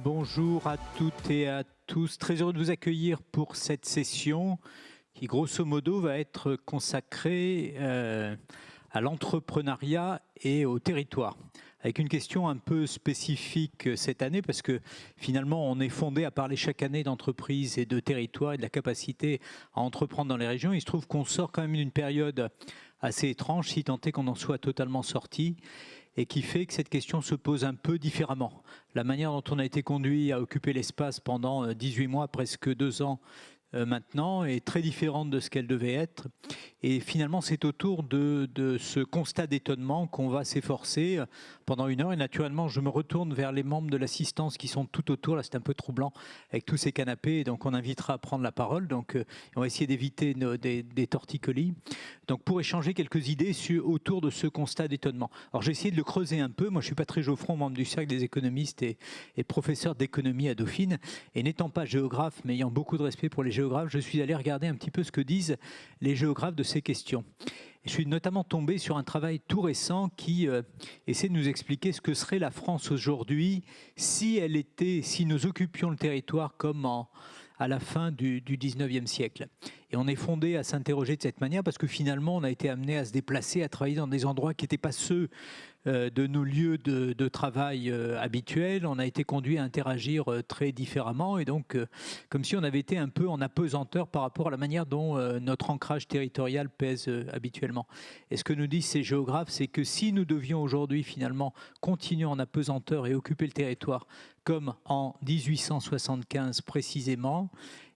Bonjour à toutes et à tous. Très heureux de vous accueillir pour cette session qui, grosso modo, va être consacrée à l'entrepreneuriat et au territoire. Avec une question un peu spécifique cette année, parce que finalement, on est fondé à parler chaque année d'entreprise et de territoire et de la capacité à entreprendre dans les régions. Il se trouve qu'on sort quand même d'une période assez étrange, si tant est qu'on en soit totalement sorti, et qui fait que cette question se pose un peu différemment. La manière dont on a été conduit à occuper l'espace pendant 18 mois, presque 2 ans maintenant, est très différente de ce qu'elle devait être. Et finalement, c'est autour de ce constat d'étonnement qu'on va s'efforcer pendant 1 heure. Et naturellement, je me retourne vers les membres de l'assistance qui sont tout autour. Là, c'est un peu troublant avec tous ces canapés. Et donc, on invitera à prendre la parole. Donc, on va essayer d'éviter des torticolis. Donc, pour échanger quelques idées autour de ce constat d'étonnement. Alors, j'ai essayé de le creuser un peu. Moi, je ne suis pas très Geoffron, membre du Cercle des économistes et professeur d'économie à Dauphine. Et n'étant pas géographe, mais ayant beaucoup de respect pour les géographes, je suis allé regarder un petit peu ce que disent les géographes de ces questions. Je suis notamment tombé sur un travail tout récent qui essaie de nous expliquer ce que serait la France aujourd'hui si nous occupions le territoire comme à la fin du 19e siècle. Et on est fondé à s'interroger de cette manière parce que finalement, on a été amené à se déplacer, à travailler dans des endroits qui n'étaient pas ceux de nos lieux de travail habituels. On a été conduit à interagir très différemment et donc comme si on avait été un peu en apesanteur par rapport à la manière dont notre ancrage territorial pèse habituellement. Et ce que nous disent ces géographes, c'est que si nous devions aujourd'hui finalement continuer en apesanteur et occuper le territoire comme en 1875 précisément,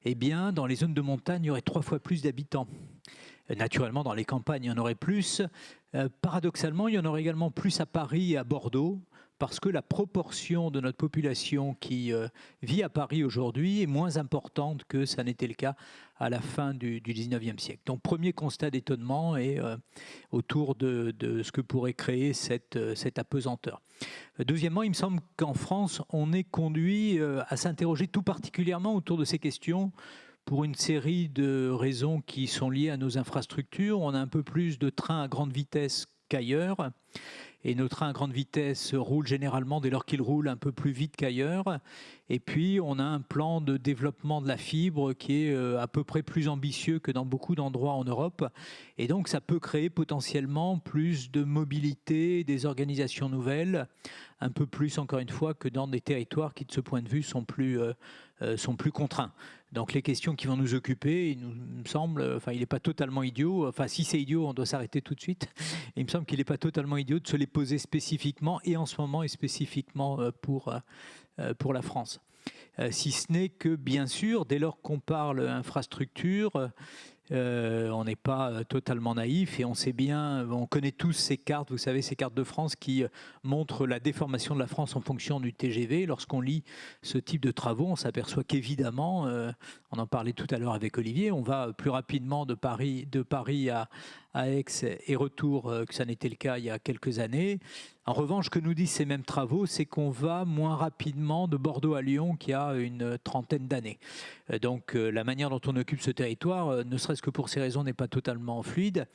eh bien, dans les zones de montagne, il y aurait 3 fois plus d'habitants. Naturellement, dans les campagnes, il y en aurait plus. Paradoxalement, il y en aurait également plus à Paris et à Bordeaux, parce que la proportion de notre population qui vit à Paris aujourd'hui est moins importante que ça n'était le cas à la fin du 19e siècle. Donc, premier constat d'étonnement et autour de ce que pourrait créer cette apesanteur. Deuxièmement, il me semble qu'en France, on est conduit à s'interroger tout particulièrement autour de ces questions pour une série de raisons qui sont liées à nos infrastructures. On a un peu plus de trains à grande vitesse qu'ailleurs. Et nos trains à grande vitesse roulent généralement dès lors qu'ils roulent un peu plus vite qu'ailleurs. Et puis, on a un plan de développement de la fibre qui est à peu près plus ambitieux que dans beaucoup d'endroits en Europe. Et donc, ça peut créer potentiellement plus de mobilité, des organisations nouvelles, un peu plus, encore une fois, que dans des territoires qui, de ce point de vue, sont plus contraints. Donc les questions qui vont nous occuper, il me semble, il n'est pas totalement idiot, si c'est idiot, on doit s'arrêter tout de suite. Et il me semble qu'il n'est pas totalement idiot de se les poser spécifiquement et en ce moment et spécifiquement pour la France. Si ce n'est que, bien sûr, dès lors qu'on parle infrastructure, on n'est pas totalement naïf et on sait bien, on connaît tous ces cartes, vous savez, ces cartes de France qui montrent la déformation de la France en fonction du TGV. Lorsqu'on lit ce type de travaux, on s'aperçoit qu'évidemment, on en parlait tout à l'heure avec Olivier, on va plus rapidement de Paris à Aix et retour que ça n'était le cas il y a quelques années. En revanche, ce que nous disent ces mêmes travaux, c'est qu'on va moins rapidement de Bordeaux à Lyon qu'il y a une trentaine d'années. Donc la manière dont on occupe ce territoire, ne serait-ce que pour ces raisons, n'est pas totalement fluide.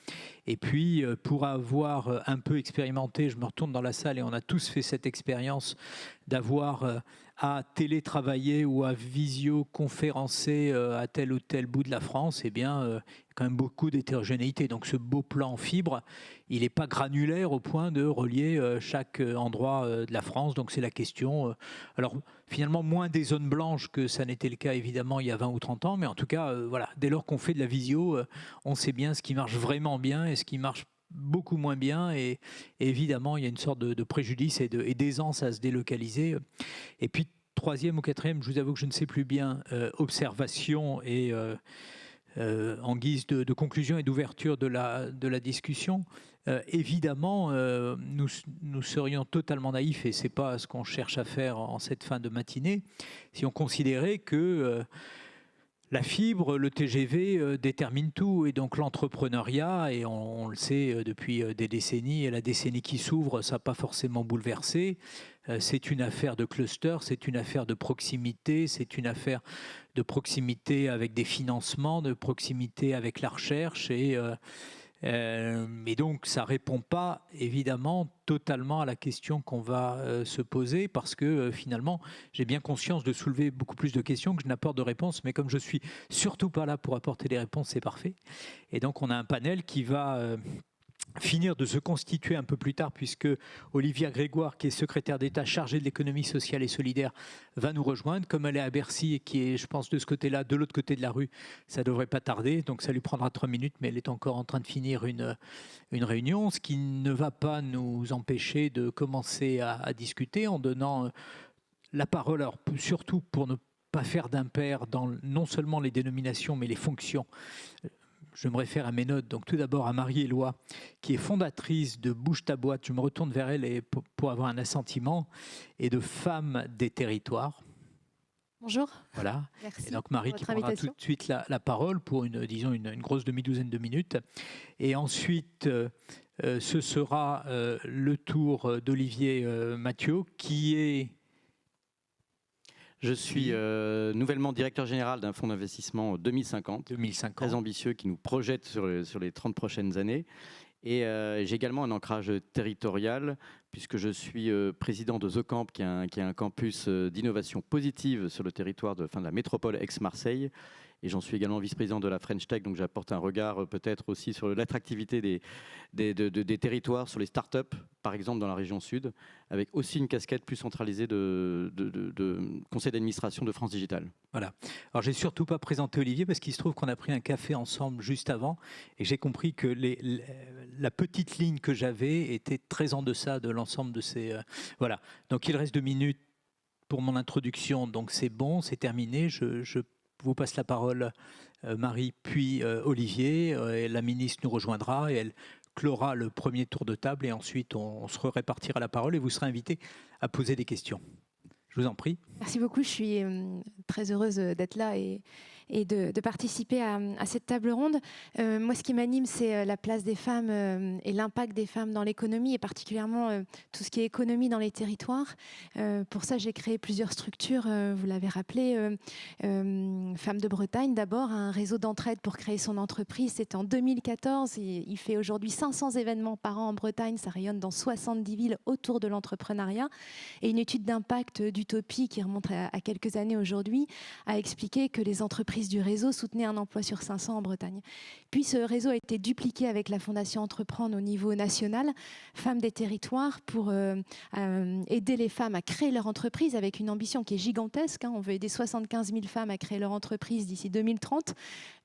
Et puis, pour avoir un peu expérimenté, je me retourne dans la salle et on a tous fait cette expérience d'avoir à télétravailler ou à visioconférencer à tel ou tel bout de la France, eh bien, il y a quand même beaucoup d'hétérogénéité. Donc ce beau plan en fibre, il n'est pas granulaire au point de relier chaque endroit de la France. Donc c'est la question. Alors finalement, moins des zones blanches que ça n'était le cas évidemment il y a 20 ou 30 ans. Mais en tout cas, voilà, dès lors qu'on fait de la visio, on sait bien ce qui marche vraiment bien et ce qui marche beaucoup moins bien et évidemment il y a une sorte de préjudice et d'aisance à se délocaliser. Et puis troisième ou quatrième, je vous avoue que je ne sais plus bien, observation et en guise de conclusion et d'ouverture de la discussion, évidemment nous serions totalement naïfs et c'est pas ce qu'on cherche à faire en cette fin de matinée si on considérait que la fibre, le TGV détermine tout et donc l'entrepreneuriat, et on le sait depuis des décennies, et la décennie qui s'ouvre, ça n'a pas forcément bouleversé. C'est une affaire de cluster, c'est une affaire de proximité, c'est une affaire de proximité avec des financements, de proximité avec la recherche et Et donc, ça ne répond pas, évidemment, totalement à la question qu'on va se poser, parce que finalement, j'ai bien conscience de soulever beaucoup plus de questions que je n'apporte de réponses, mais comme je ne suis surtout pas là pour apporter des réponses, c'est parfait. Et donc, on a un panel qui va finir de se constituer un peu plus tard, puisque Olivia Grégoire, qui est secrétaire d'État chargée de l'économie sociale et solidaire, va nous rejoindre. Comme elle est à Bercy et qui est, je pense, de ce côté-là, de l'autre côté de la rue, ça ne devrait pas tarder. Donc ça lui prendra 3 minutes, mais elle est encore en train de finir une réunion, ce qui ne va pas nous empêcher de commencer à discuter en donnant la parole, alors, surtout pour ne pas faire d'impair dans non seulement les dénominations, mais les fonctions. Je me réfère à mes notes. Donc tout d'abord à Marie-Éloi, qui est fondatrice de Bouge ta boîte. Je me retourne vers elle et pour avoir un assentiment, et de Femmes des territoires. Bonjour. Voilà. Merci. Et donc Marie qui prendra tout de suite la parole pour disons une grosse demi-douzaine de minutes. Et ensuite, ce sera le tour d'Olivier Mathieu, qui est... Je suis nouvellement directeur général d'un fonds d'investissement 2050, très ambitieux, qui nous projette sur les 30 prochaines années. Et j'ai également un ancrage territorial, puisque je suis président de The Camp, qui est un campus d'innovation positive sur le territoire de la métropole Aix-Marseille. Et j'en suis également vice-président de la French Tech, donc j'apporte un regard peut-être aussi sur l'attractivité des territoires, sur les startups, par exemple dans la région sud, avec aussi une casquette plus centralisée de conseil d'administration de France Digital. Voilà. Alors j'ai surtout pas présenté Olivier parce qu'il se trouve qu'on a pris un café ensemble juste avant et j'ai compris que la petite ligne que j'avais était très en deçà de l'ensemble de ces... voilà. Donc il reste 2 minutes pour mon introduction, donc c'est bon, c'est terminé. Je vous passe la parole, Marie, puis Olivier. Et la ministre nous rejoindra et elle clora le premier tour de table et ensuite on se répartira la parole et vous serez invités à poser des questions. Je vous en prie. Merci beaucoup, je suis très heureuse d'être là et de participer à cette table ronde. Moi, ce qui m'anime, c'est la place des femmes et l'impact des femmes dans l'économie, et particulièrement tout ce qui est économie dans les territoires. Pour ça, j'ai créé plusieurs structures, vous l'avez rappelé. Femmes de Bretagne, d'abord, un réseau d'entraide pour créer son entreprise. C'était en 2014. Il fait aujourd'hui 500 événements par an en Bretagne. Ça rayonne dans 70 villes autour de l'entrepreneuriat. Et une étude d'impact d'Utopie, qui remonte à quelques années aujourd'hui, a expliqué que les entreprises du réseau soutenaient un emploi sur 500 en Bretagne. Puis ce réseau a été dupliqué avec la Fondation Entreprendre au niveau national, Femmes des territoires, pour aider les femmes à créer leur entreprise avec une ambition qui est gigantesque. On veut aider 75 000 femmes à créer leur entreprise d'ici 2030.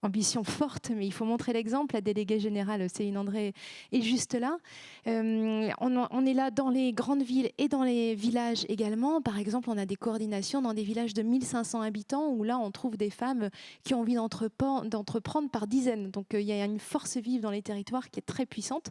Ambition forte, mais il faut montrer l'exemple. La déléguée générale Céline André est juste là. On est là dans les grandes villes et dans les villages également. Par exemple, on a des coordinations dans des villages de 1500 habitants où là, on trouve des femmes qui ont envie d'entreprendre par dizaines. Donc, il y a une force vive dans les territoires qui est très puissante.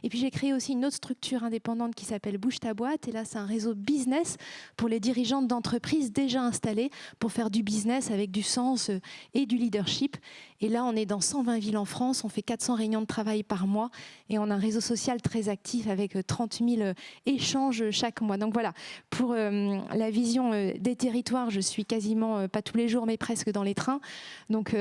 Et puis, j'ai créé aussi une autre structure indépendante qui s'appelle Bouge ta boîte. Et là, c'est un réseau business pour les dirigeantes d'entreprises déjà installées pour faire du business avec du sens et du leadership. Et là, on est dans 120 villes en France, on fait 400 réunions de travail par mois et on a un réseau social très actif avec 30 000 échanges chaque mois. Donc voilà, pour la vision des territoires, je suis quasiment, pas tous les jours, mais presque dans les trains. Donc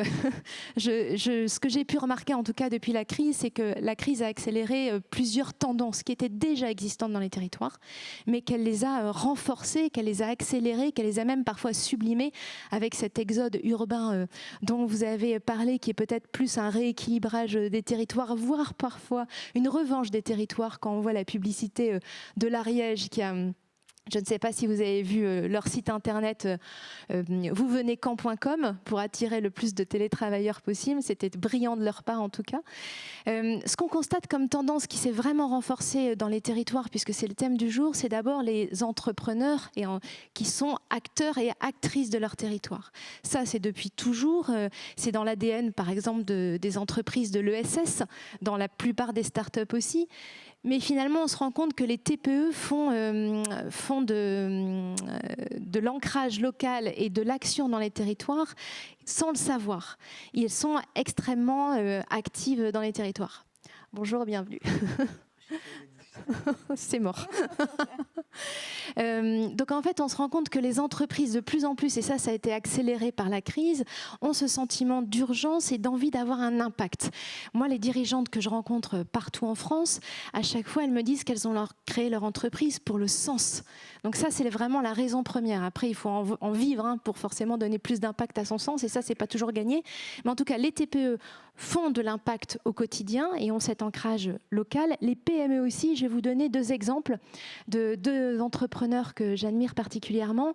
ce que j'ai pu remarquer, en tout cas depuis la crise, c'est que la crise a accéléré plusieurs tendances qui étaient déjà existantes dans les territoires, mais qu'elle les a renforcées, qu'elle les a accélérées, qu'elle les a même parfois sublimées avec cet exode urbain dont vous avez parlé, qui est peut-être plus un rééquilibrage des territoires, voire parfois une revanche des territoires quand on voit la publicité de l'Ariège qui a... Je ne sais pas si vous avez vu leur site internet vousvenezquand.com pour attirer le plus de télétravailleurs possible. C'était brillant de leur part en tout cas. Ce qu'on constate comme tendance qui s'est vraiment renforcée dans les territoires, puisque c'est le thème du jour, c'est d'abord les entrepreneurs qui sont acteurs et actrices de leur territoire. Ça, c'est depuis toujours. C'est dans l'ADN, par exemple, des entreprises de l'ESS, dans la plupart des startups aussi. Mais finalement, on se rend compte que les TPE font de l'ancrage local et de l'action dans les territoires sans le savoir. Ils sont extrêmement actifs dans les territoires. Bonjour, bienvenue. C'est mort. Donc en fait, on se rend compte que les entreprises de plus en plus, et ça a été accéléré par la crise, ont ce sentiment d'urgence et d'envie d'avoir un impact. Moi, les dirigeantes que je rencontre partout en France, à chaque fois, elles me disent qu'elles ont créé leur entreprise pour le sens. Donc ça, c'est vraiment la raison première. Après, il faut en vivre pour forcément donner plus d'impact à son sens, et ça, c'est pas toujours gagné. Mais en tout cas, les TPE font de l'impact au quotidien et ont cet ancrage local. Les PME aussi, je vais vous donner 2 exemples de 2 entrepreneurs que j'admire particulièrement.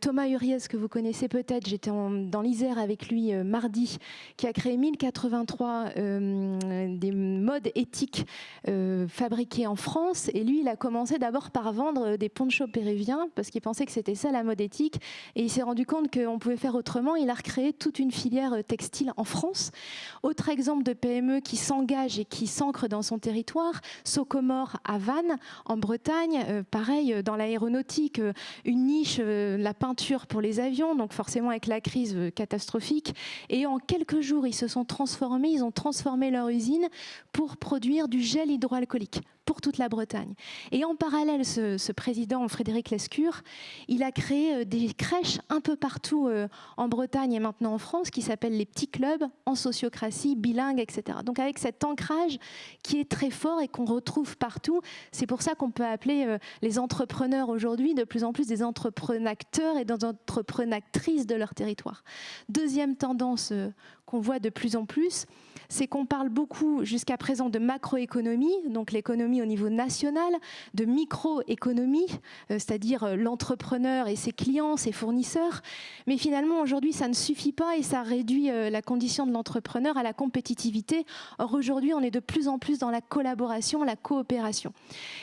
Thomas Huriez, que vous connaissez peut-être, j'étais dans l'Isère avec lui mardi, qui a créé 1083 des modes éthiques fabriqués en France. Et lui, il a commencé d'abord par vendre des ponchos péruviens parce qu'il pensait que c'était ça la mode éthique. Et il s'est rendu compte qu'on pouvait faire autrement. Il a recréé toute une filière textile en France. Autre exemple de PME qui s'engage et qui s'ancre dans son territoire, Socomore à Vannes, en Bretagne. Pareil, dans l'aéronautique, une niche, la peinture pour les avions, donc forcément avec la crise catastrophique. Et en quelques jours, ils se sont transformés, ils ont transformé leur usine pour produire du gel hydroalcoolique pour toute la Bretagne. Et en parallèle, ce président, Frédéric Lescure, il a créé des crèches un peu partout en Bretagne et maintenant en France qui s'appellent les petits clubs en sociocratie, bilingues, etc. Donc avec cet ancrage qui est très fort et qu'on retrouve partout, c'est pour ça qu'on peut appeler les entrepreneurs aujourd'hui de plus en plus des entreprenacteurs et des entreprenatrices de leur territoire. Deuxième tendance qu'on voit de plus en plus, c'est qu'on parle beaucoup jusqu'à présent de macroéconomie, donc l'économie au niveau national, de microéconomie, c'est-à-dire l'entrepreneur et ses clients, ses fournisseurs. Mais finalement, aujourd'hui, ça ne suffit pas et ça réduit la condition de l'entrepreneur à la compétitivité. Or, aujourd'hui, on est de plus en plus dans la collaboration, la coopération.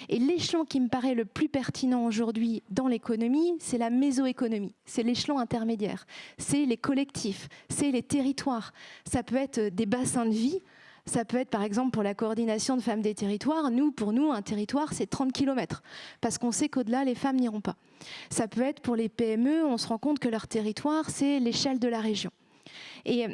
Et l'échelon qui me paraît le plus pertinent aujourd'hui dans l'économie, c'est la mésoéconomie. C'est l'échelon intermédiaire. C'est les collectifs, c'est les territoires. Ça peut être des bassins de vie. Ça peut être, par exemple, pour la coordination de femmes des territoires. Pour nous, un territoire, c'est 30 km. Parce qu'on sait qu'au-delà, les femmes n'iront pas. Ça peut être pour les PME, on se rend compte que leur territoire, c'est l'échelle de la région. Et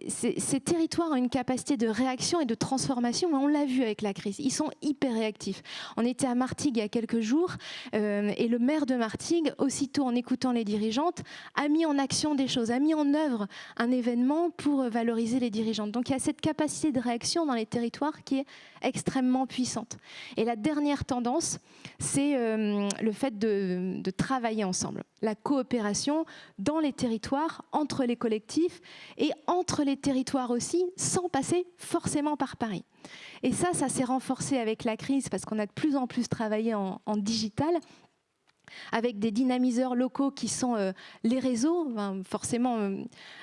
ces territoires ont une capacité de réaction et de transformation, mais on l'a vu avec la crise, ils sont hyper réactifs. On était à Martigues il y a quelques jours et le maire de Martigues, aussitôt en écoutant les dirigeantes, a mis en action des choses, a mis en œuvre un événement pour valoriser les dirigeantes. Donc il y a cette capacité de réaction dans les territoires qui est extrêmement puissante. Et la dernière tendance, c'est le fait de travailler ensemble, la coopération dans les territoires, entre les collectifs et entre les territoires aussi, sans passer forcément par Paris. Et ça s'est renforcé avec la crise parce qu'on a de plus en plus travaillé en digital, avec des dynamiseurs locaux qui sont les réseaux. Forcément,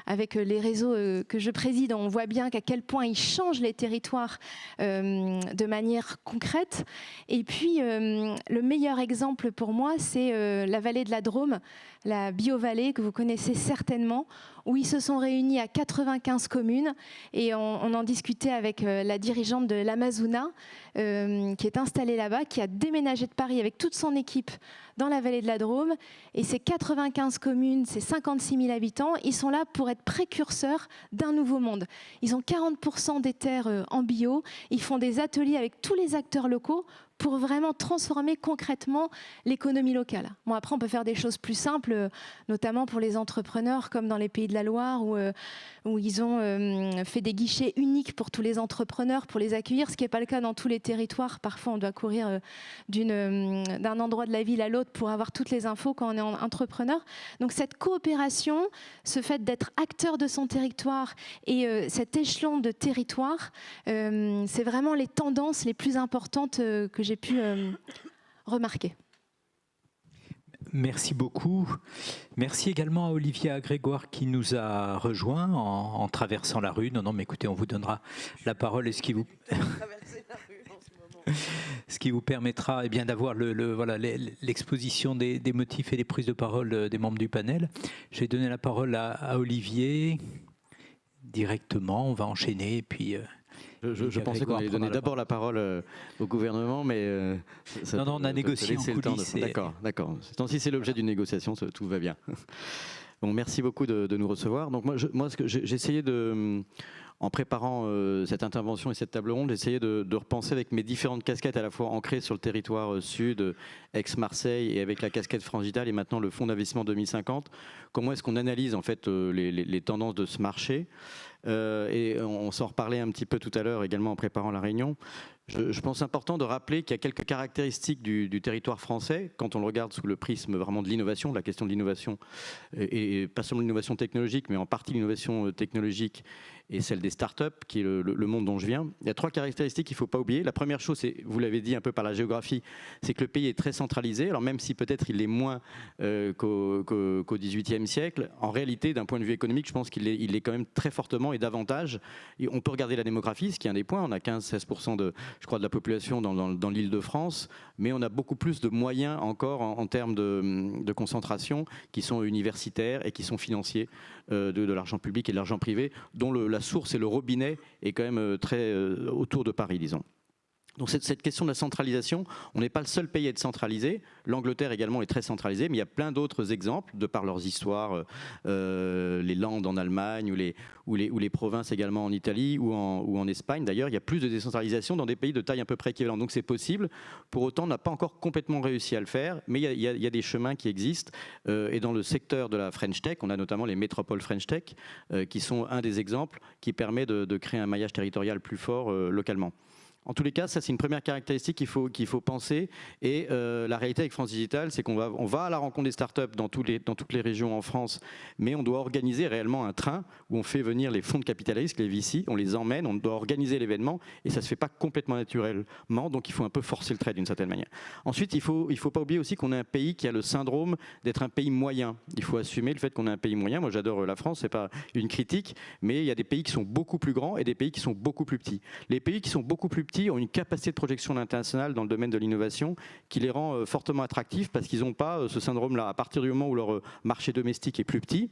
avec les réseaux que je préside, on voit bien qu'à quel point ils changent les territoires de manière concrète. Et puis, le meilleur exemple pour moi, c'est la vallée de la Drôme, la BioVallée, que vous connaissez certainement, où ils se sont réunis à 95 communes. Et on en discutait avec la dirigeante de l'Amazona, qui est installée là-bas, qui a déménagé de Paris avec toute son équipe dans la vallée de la Drôme. Et ces 95 communes, ces 56 000 habitants, ils sont là pour être précurseurs d'un nouveau monde. Ils ont 40% des terres en bio. Ils font des ateliers avec tous les acteurs locaux pour vraiment transformer concrètement l'économie locale. Bon, après, on peut faire des choses plus simples, notamment pour les entrepreneurs, comme dans les Pays de la Loire, où ils ont fait des guichets uniques pour tous les entrepreneurs, pour les accueillir, ce qui n'est pas le cas dans tous les territoires. Parfois, on doit courir d'un endroit de la ville à l'autre pour avoir toutes les infos quand on est entrepreneur. Donc cette coopération, ce fait d'être acteur de son territoire et cet échelon de territoire, c'est vraiment les tendances les plus importantes que j'ai pu remarquer. Merci beaucoup. Merci également à Olivia Grégoire qui nous a rejoints en traversant la rue. Non, mais écoutez, on vous donnera la parole et ce qui vous permettra d'avoir l'exposition des motifs et des prises de parole des membres du panel. Je vais donner la parole à Olivier directement. On va enchaîner et puis... Je pensais qu'on allait donner d'abord la parole au gouvernement, mais... non, on a négocié en coulisses. D'accord. Si c'est l'objet d'une négociation, tout va bien. Bon, merci beaucoup de nous recevoir. Donc moi j'ai essayé en préparant cette intervention et cette table ronde, j'essayais de repenser avec mes différentes casquettes à la fois ancrées sur le territoire sud, ex-Marseille, et avec la casquette France Digital et maintenant le fonds d'investissement 2050, comment est-ce qu'on analyse en fait les tendances de ce marché. Et on s'en reparlait un petit peu tout à l'heure également en préparant la réunion. Je pense important de rappeler qu'il y a quelques caractéristiques du territoire français, quand on le regarde sous le prisme vraiment de l'innovation, de la question de l'innovation, et pas seulement l'innovation technologique, mais en partie l'innovation technologique et celle des startups, qui est le monde dont je viens. Il y a 3 caractéristiques qu'il ne faut pas oublier. La première chose, c'est, vous l'avez dit un peu par la géographie, c'est que le pays est très centralisé. Alors même si peut-être il l'est moins qu'au XVIIIe siècle, en réalité, d'un point de vue économique, je pense qu'il est quand même très fortement et davantage. Et on peut regarder la démographie, ce qui est un des points. On a 15-16% de la population dans l'Île-de-France, mais on a beaucoup plus de moyens encore en termes de concentration qui sont universitaires et qui sont financiers de l'argent public et de l'argent privé, dont la source et le robinet est quand même très autour de Paris, disons. Donc cette question de la centralisation, on n'est pas le seul pays à être centralisé. L'Angleterre également est très centralisée, mais il y a plein d'autres exemples, de par leurs histoires, les Landes en Allemagne ou les provinces également en Italie ou en Espagne. D'ailleurs, il y a plus de décentralisation dans des pays de taille à peu près équivalente. Donc c'est possible. Pour autant, on n'a pas encore complètement réussi à le faire, mais il y a des chemins qui existent. Et dans le secteur de la French Tech, on a notamment les métropoles French Tech, qui sont un des exemples qui permet de créer un maillage territorial plus fort localement. En tous les cas, ça c'est une première caractéristique qu'il faut penser. Et la réalité avec France Digital, c'est qu'on va à la rencontre des startups dans toutes les régions en France, mais on doit organiser réellement un train où on fait venir les fonds de capital risque, les VC, on les emmène, on doit organiser l'événement, et ça ne se fait pas complètement naturellement, donc il faut un peu forcer le trait d'une certaine manière. Ensuite, il faut pas oublier aussi qu'on est un pays qui a le syndrome d'être un pays moyen. Il faut assumer le fait qu'on est un pays moyen. Moi j'adore la France, c'est pas une critique, mais il y a des pays qui sont beaucoup plus grands et des pays qui sont beaucoup plus petits. Les pays qui sont beaucoup plus petits ont une capacité de projection internationale dans le domaine de l'innovation qui les rend fortement attractifs parce qu'ils n'ont pas ce syndrome-là. À partir du moment où leur marché domestique est plus petit,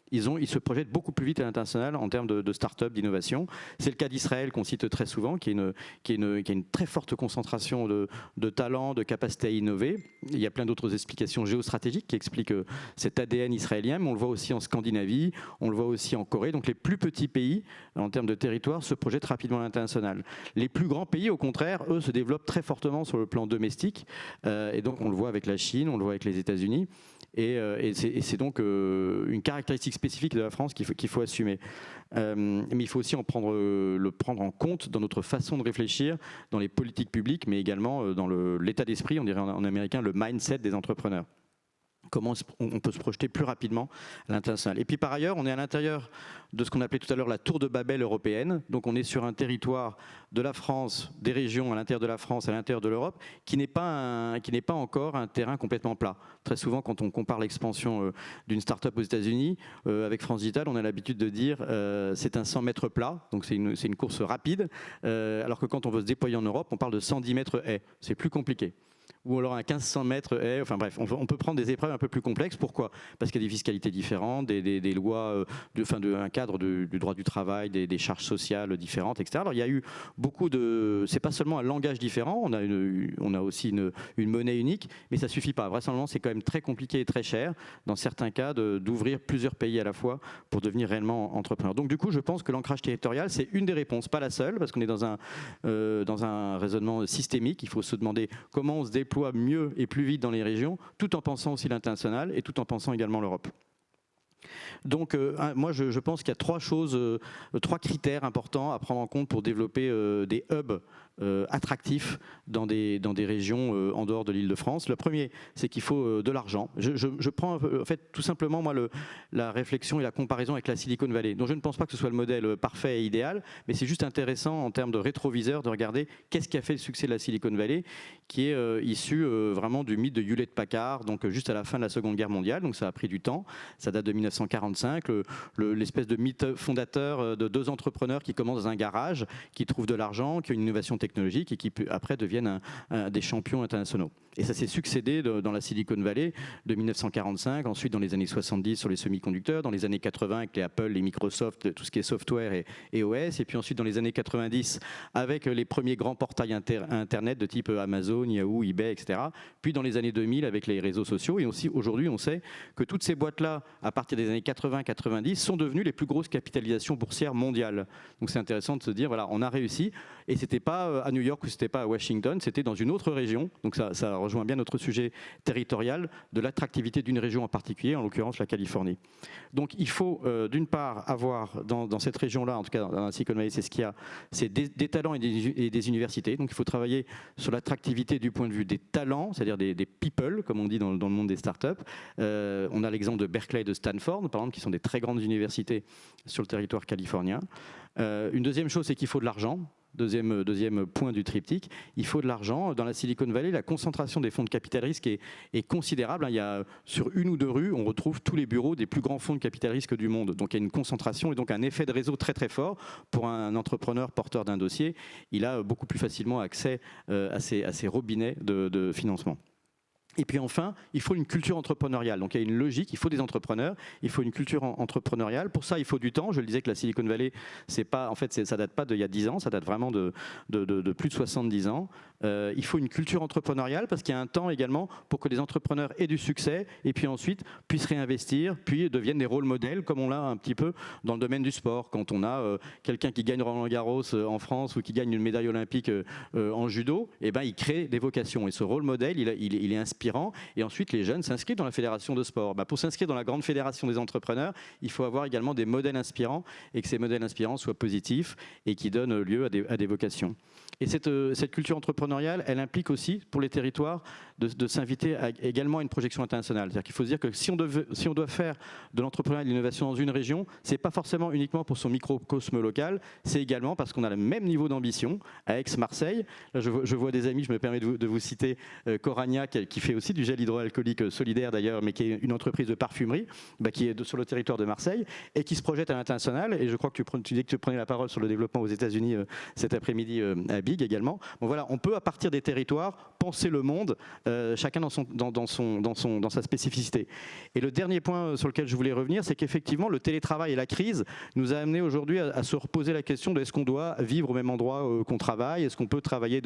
ils se projettent beaucoup plus vite à l'international en termes de start-up, d'innovation. C'est le cas d'Israël qu'on cite très souvent, qui a une très forte concentration de talents, de capacité à innover. Il y a plein d'autres explications géostratégiques qui expliquent cet ADN israélien, mais on le voit aussi en Scandinavie, on le voit aussi en Corée. Donc les plus petits pays, en termes de territoire, se projettent rapidement à l'international. Les plus grands pays, au contraire, eux, se développent très fortement sur le plan domestique. Et donc on le voit avec la Chine, on le voit avec les États-Unis. Et c'est donc une caractéristique spécifique de la France qu'il faut assumer. Mais il faut aussi le prendre en compte dans notre façon de réfléchir, dans les politiques publiques, mais également dans l'état d'esprit, on dirait en américain, le mindset des entrepreneurs. Comment on peut se projeter plus rapidement à l'international. Et puis par ailleurs, on est à l'intérieur de ce qu'on appelait tout à l'heure la tour de Babel européenne. Donc on est sur un territoire de la France, des régions à l'intérieur de la France, à l'intérieur de l'Europe, qui n'est pas encore un terrain complètement plat. Très souvent, quand on compare l'expansion d'une start-up aux États-Unis, avec France Digital, on a l'habitude de dire c'est un 100 mètres plat, donc c'est une course rapide, alors que quand on veut se déployer en Europe, on parle de 110 mètres haies. C'est plus compliqué. Ou alors un 1500 mètres haies, enfin bref, on peut prendre des épreuves un peu plus complexes. Pourquoi ? Parce qu'il y a des fiscalités différentes, des lois, un cadre du droit du travail, des charges sociales différentes, etc. Alors il y a eu beaucoup de... C'est pas seulement un langage différent, on a aussi une monnaie unique, mais ça suffit pas. Vraisemblablement, c'est quand même très compliqué et très cher, dans certains cas, d'ouvrir plusieurs pays à la fois pour devenir réellement entrepreneur. Donc du coup, je pense que l'ancrage territorial, c'est une des réponses, pas la seule, parce qu'on est dans un raisonnement systémique. Il faut se demander comment on se déploie mieux et plus vite dans les régions, tout en pensant aussi l'international et tout en pensant également l'Europe. Donc moi je pense qu'il y a trois critères importants à prendre en compte pour développer des hubs attractifs dans des régions en dehors de l'Île-de-France. Le premier, c'est qu'il faut de l'argent. Je prends en fait tout simplement moi la réflexion et la comparaison avec la Silicon Valley, dont je ne pense pas que ce soit le modèle parfait et idéal, mais c'est juste intéressant en termes de rétroviseur de regarder qu'est-ce qui a fait le succès de la Silicon Valley, qui est issu vraiment du mythe de Hewlett-Packard, donc juste à la fin de la Seconde Guerre mondiale, donc ça a pris du temps, ça date de 1945, l'espèce de mythe fondateur de deux entrepreneurs qui commencent dans un garage, qui trouvent de l'argent, qui ont une innovation technologique, technologiques et qui après deviennent des champions internationaux. Et ça s'est succédé dans la Silicon Valley de 1945, ensuite dans les années 70 sur les semi-conducteurs, dans les années 80 avec les Apple, les Microsoft, tout ce qui est software et OS, et puis ensuite dans les années 90 avec les premiers grands portails Internet de type Amazon, Yahoo, eBay, etc. Puis dans les années 2000 avec les réseaux sociaux. Et aussi aujourd'hui, on sait que toutes ces boîtes-là, à partir des années 80-90, sont devenues les plus grosses capitalisations boursières mondiales. Donc c'est intéressant de se dire, voilà, on a réussi. Et ce n'était pas à New York ou ce n'était pas à Washington, c'était dans une autre région. Donc ça rejoint bien notre sujet territorial de l'attractivité d'une région en particulier, en l'occurrence la Californie. Donc il faut d'une part avoir dans cette région-là, en tout cas dans la Silicon Valley, c'est ce qu'il y a, c'est des talents et des universités. Donc il faut travailler sur l'attractivité du point de vue des talents, c'est-à-dire des people, comme on dit dans le monde des startups. On a l'exemple de Berkeley et de Stanford, par exemple, qui sont des très grandes universités sur le territoire californien. Une deuxième chose, c'est qu'il faut de l'argent. Deuxième point du triptyque, il faut de l'argent. Dans la Silicon Valley, la concentration des fonds de capital risque est considérable. Il y a, sur une ou deux rues, on retrouve tous les bureaux des plus grands fonds de capital risque du monde. Donc il y a une concentration et donc un effet de réseau très très fort. Pour un entrepreneur porteur d'un dossier, il a beaucoup plus facilement accès à ces robinets de financement. Et puis enfin, il faut une culture entrepreneuriale. Donc il y a une logique, il faut des entrepreneurs, il faut une culture entrepreneuriale. Pour ça, il faut du temps. Je le disais que la Silicon Valley, ça date pas d'il y a 10 ans, ça date vraiment de plus de 70 ans. Il faut une culture entrepreneuriale parce qu'il y a un temps également pour que les entrepreneurs aient du succès et puis ensuite puissent réinvestir, puis deviennent des rôle modèles comme on l'a un petit peu dans le domaine du sport. Quand on a quelqu'un qui gagne Roland-Garros en France ou qui gagne une médaille olympique en judo, eh ben, il crée des vocations. Et ce rôle modèle, il est inspirant. Et ensuite, les jeunes s'inscrivent dans la fédération de sport. Pour s'inscrire dans la grande fédération des entrepreneurs, il faut avoir également des modèles inspirants et que ces modèles inspirants soient positifs et qui donnent lieu à des vocations. Et cette culture entrepreneuriale, elle implique aussi pour les territoires de s'inviter également à une projection internationale. C'est-à-dire qu'il faut se dire que si on doit faire de l'entrepreneuriat et de l'innovation dans une région, ce n'est pas forcément uniquement pour son microcosme local, c'est également parce qu'on a le même niveau d'ambition à Aix-Marseille. Là, je vois des amis, je me permets de vous citer Coragna, qui fait aussi du gel hydroalcoolique solidaire d'ailleurs, mais qui est une entreprise de parfumerie, qui est sur le territoire de Marseille et qui se projette à l'international. Et je crois que tu dis que tu prenais la parole sur le développement aux États-Unis cet après-midi à Big également. Bon, voilà, on peut à partir des territoires penser le monde, chacun dans sa spécificité. Et le dernier point sur lequel je voulais revenir, c'est qu'effectivement le télétravail et la crise nous a amené aujourd'hui à se reposer la question de est-ce qu'on doit vivre au même endroit qu'on travaille, est-ce qu'on peut travailler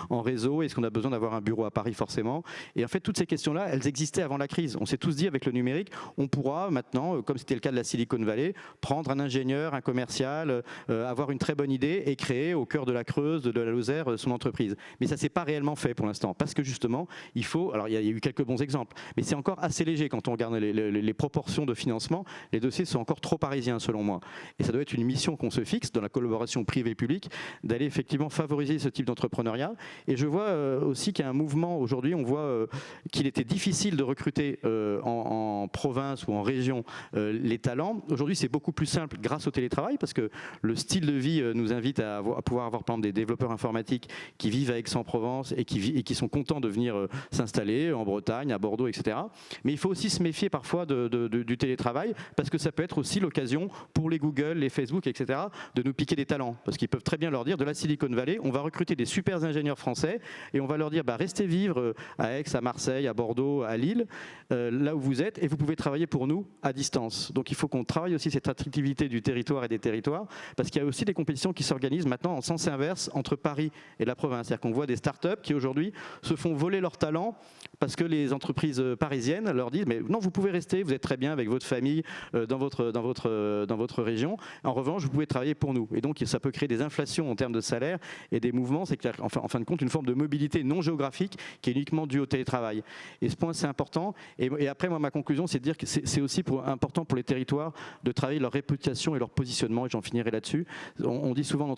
en réseau, est-ce qu'on a besoin d'avoir un bureau à Paris forcément. Et en fait toutes ces questions-là, elles existaient avant la crise. On s'est tous dit avec le numérique, on pourra maintenant, comme c'était le cas de la Silicon Valley, prendre un ingénieur, un commercial, avoir une très bonne idée et créer au cœur de la Creuse, de la Lozère, son entreprise. Mais ça ne s'est pas réellement fait pour l'instant, parce que justement, il faut, alors il y a eu quelques bons exemples, mais c'est encore assez léger quand on regarde les proportions de financement, les dossiers sont encore trop parisiens selon moi. Et ça doit être une mission qu'on se fixe dans la collaboration privée-publique, d'aller effectivement favoriser ce type d'entrepreneuriat. Et je vois aussi qu'il y a un mouvement aujourd'hui, on voit qu'il était difficile de recruter en province ou en région les talents. Aujourd'hui, c'est beaucoup plus simple grâce au télétravail, parce que le style de vie nous invite à pouvoir avoir par exemple des développeurs informatiques qui vivent à Aix-en-Provence et qui sont contents de venir s'installer en Bretagne, à Bordeaux, etc. Mais il faut aussi se méfier parfois du télétravail, parce que ça peut être aussi l'occasion pour les Google, les Facebook, etc. de nous piquer des talents, parce qu'ils peuvent très bien leur dire de la Silicon Valley, on va recruter des super ingénieurs français et on va leur dire restez vivre à Aix, à Marseille, à Bordeaux, à Lille, là où vous êtes, et vous pouvez travailler pour nous à distance. Donc il faut qu'on travaille aussi cette attractivité du territoire et des territoires, parce qu'il y a aussi des compétitions qui s'organisent maintenant en sens inverse entre Paris et la province. C'est-à-dire qu'on voit des startups qui aujourd'hui se font voler leurs talents parce que les entreprises parisiennes leur disent mais non, vous pouvez rester, vous êtes très bien avec votre famille dans votre région. En revanche, vous pouvez travailler pour nous. Et donc ça peut créer des inflations en termes de salaire et des mouvements. C'est en fin de compte une forme de mobilité non géographique qui est uniquement due au télétravail. Et ce point, c'est important. Et après, moi, ma conclusion, c'est de dire que c'est aussi important pour les territoires de travailler leur réputation et leur positionnement. Et j'en finirai là-dessus. On dit souvent en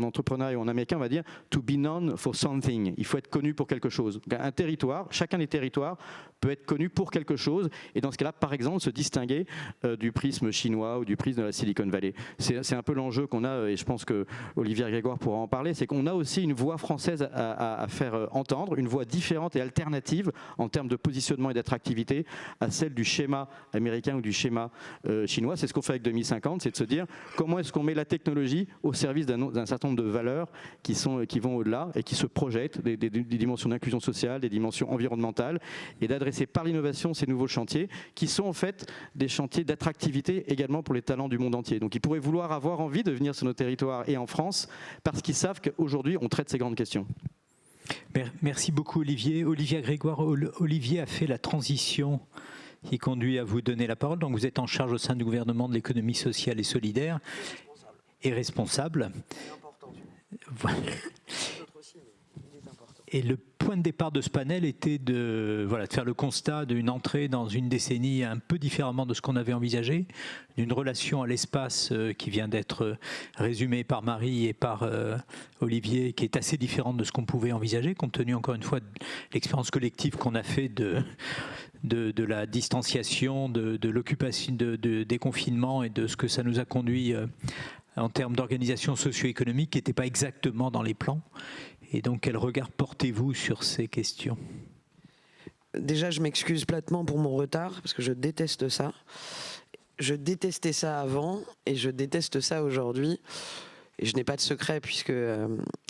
entrepreneuriat et en américain, on va dire to be known for something. Il faut être connu pour quelque chose. Un territoire territoire, chacun des territoires peut être connu pour quelque chose, et dans ce cas-là, par exemple, se distinguer du prisme chinois ou du prisme de la Silicon Valley. C'est un peu l'enjeu qu'on a, et je pense que Olivier Grégoire pourra en parler, c'est qu'on a aussi une voix française à faire entendre, une voix différente et alternative en termes de positionnement et d'attractivité à celle du schéma américain ou du schéma chinois. C'est ce qu'on fait avec 2050, c'est de se dire comment est-ce qu'on met la technologie au service d'un certain nombre de valeurs qui vont au-delà et qui se projettent, des dimensions d'inclusion sociale, des dimensions environnementales, et d'adresser par l'innovation ces nouveaux chantiers qui sont en fait des chantiers d'attractivité également pour les talents du monde entier. Donc ils pourraient vouloir avoir envie de venir sur nos territoires et en France parce qu'ils savent qu'aujourd'hui on traite ces grandes questions. Merci beaucoup Olivier. Olivier Grégoire, Olivier a fait la transition qui conduit à vous donner la parole. Donc vous êtes en charge au sein du gouvernement de l'économie sociale et solidaire et responsable. Et le point de départ de ce panel était de faire le constat d'une entrée dans une décennie un peu différemment de ce qu'on avait envisagé, d'une relation à l'espace qui vient d'être résumée par Marie et par Olivier, qui est assez différente de ce qu'on pouvait envisager, compte tenu encore une fois de l'expérience collective qu'on a fait de la distanciation, de l'occupation, des confinements et de ce que ça nous a conduit en termes d'organisation socio-économique qui n'était pas exactement dans les plans. Et donc, quel regard portez-vous sur ces questions ? Déjà, je m'excuse platement pour mon retard, parce que je déteste ça. Je détestais ça avant, et je déteste ça aujourd'hui. Et je n'ai pas de secret, puisque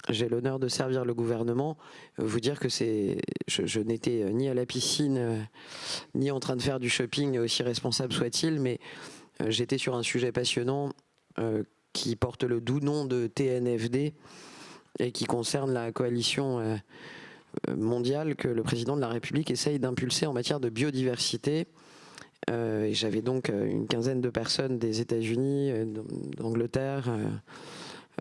j'ai l'honneur de servir le gouvernement. Vous dire que je n'étais ni à la piscine, ni en train de faire du shopping, aussi responsable soit-il, mais j'étais sur un sujet passionnant qui porte le doux nom de TNFD, et qui concerne la coalition mondiale que le président de la République essaye d'impulser en matière de biodiversité. Et j'avais donc une quinzaine de personnes des États-Unis, d'Angleterre,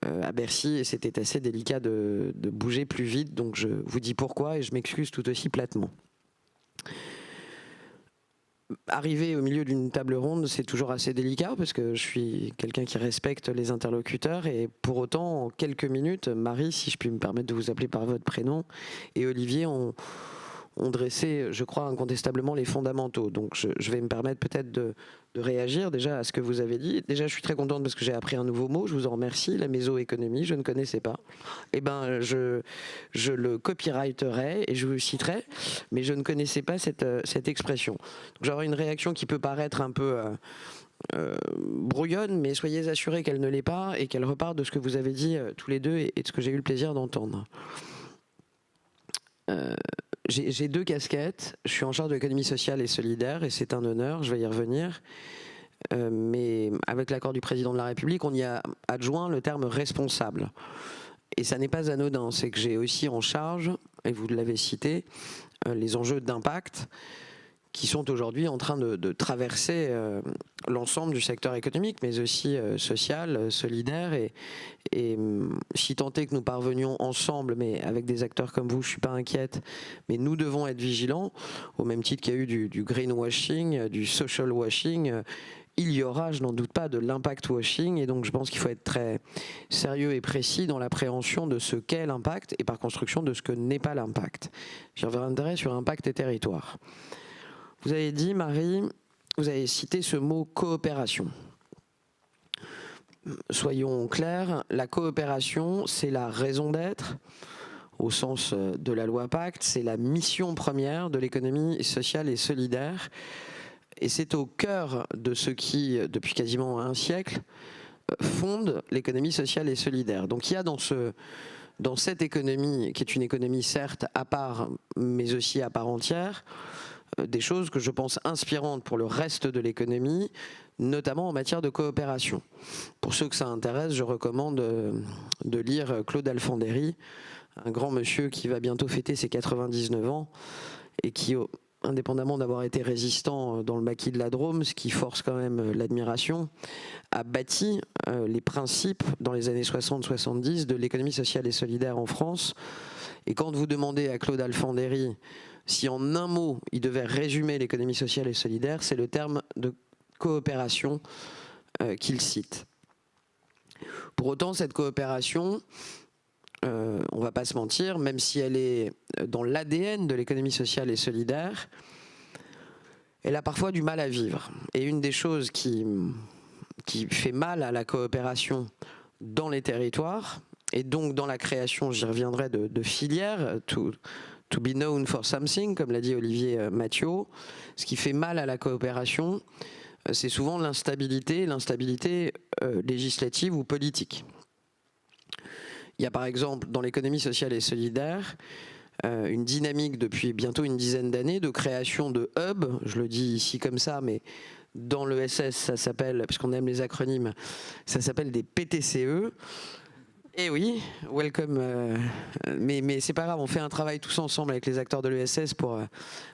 à Bercy, et c'était assez délicat de bouger plus vite, donc je vous dis pourquoi, et je m'excuse tout aussi platement. Arriver au milieu d'une table ronde, c'est toujours assez délicat parce que je suis quelqu'un qui respecte les interlocuteurs, et pour autant, en quelques minutes, Marie, si je puis me permettre de vous appeler par votre prénom, et Olivier ont dressé, je crois, incontestablement les fondamentaux. Donc je vais me permettre peut-être de réagir déjà à ce que vous avez dit. Déjà, je suis très contente parce que j'ai appris un nouveau mot, je vous en remercie, la mésoéconomie, je ne connaissais pas. Eh bien, je le copywriterai et je vous le citerai, mais je ne connaissais pas cette expression. Donc j'aurai une réaction qui peut paraître un peu brouillonne, mais soyez assurés qu'elle ne l'est pas et qu'elle repart de ce que vous avez dit tous les deux et de ce que j'ai eu le plaisir d'entendre. J'ai deux casquettes. Je suis en charge de l'économie sociale et solidaire, et c'est un honneur, je vais y revenir. Mais avec l'accord du président de la République, on y a adjoint le terme responsable. Et ça n'est pas anodin, c'est que j'ai aussi en charge, et vous l'avez cité, les enjeux d'impact qui sont aujourd'hui en train de traverser l'ensemble du secteur économique, mais aussi social, solidaire. Et si tant est que nous parvenions ensemble, mais avec des acteurs comme vous, je ne suis pas inquiète, mais nous devons être vigilants, au même titre qu'il y a eu du greenwashing, du social washing. Il y aura, je n'en doute pas, de l'impact washing, et donc je pense qu'il faut être très sérieux et précis dans l'appréhension de ce qu'est l'impact, et par construction de ce que n'est pas l'impact. J'y reviendrai sur impact et territoire. Vous avez dit, Marie, vous avez cité ce mot coopération. Soyons clairs, la coopération, c'est la raison d'être, au sens de la loi Pacte, c'est la mission première de l'économie sociale et solidaire, et c'est au cœur de ce qui, depuis quasiment un siècle, fonde l'économie sociale et solidaire. Donc il y a dans cette économie, qui est une économie certes à part, mais aussi à part entière, des choses que je pense inspirantes pour le reste de l'économie, notamment en matière de coopération. Pour ceux que ça intéresse, je recommande de lire Claude Alfandéry, un grand monsieur qui va bientôt fêter ses 99 ans et qui, indépendamment d'avoir été résistant dans le maquis de la Drôme, ce qui force quand même l'admiration, a bâti les principes dans les années 60-70 de l'économie sociale et solidaire en France. Et quand vous demandez à Claude Alfandéry si en un mot il devait résumer l'économie sociale et solidaire, c'est le terme de coopération qu'il cite. Pour autant, cette coopération, on ne va pas se mentir, même si elle est dans l'ADN de l'économie sociale et solidaire, elle a parfois du mal à vivre. Et une des choses qui fait mal à la coopération dans les territoires, et donc dans la création, j'y reviendrai, de filières, to be known for something, comme l'a dit Olivier Mathiot, ce qui fait mal à la coopération, c'est souvent l'instabilité législative ou politique. Il y a par exemple dans l'économie sociale et solidaire une dynamique depuis bientôt une dizaine d'années de création de hubs, je le dis ici comme ça, mais dans l'ESS ça s'appelle, parce qu'on aime les acronymes, ça s'appelle des PTCE. Eh oui, welcome, mais c'est pas grave, on fait un travail tous ensemble avec les acteurs de l'ESS pour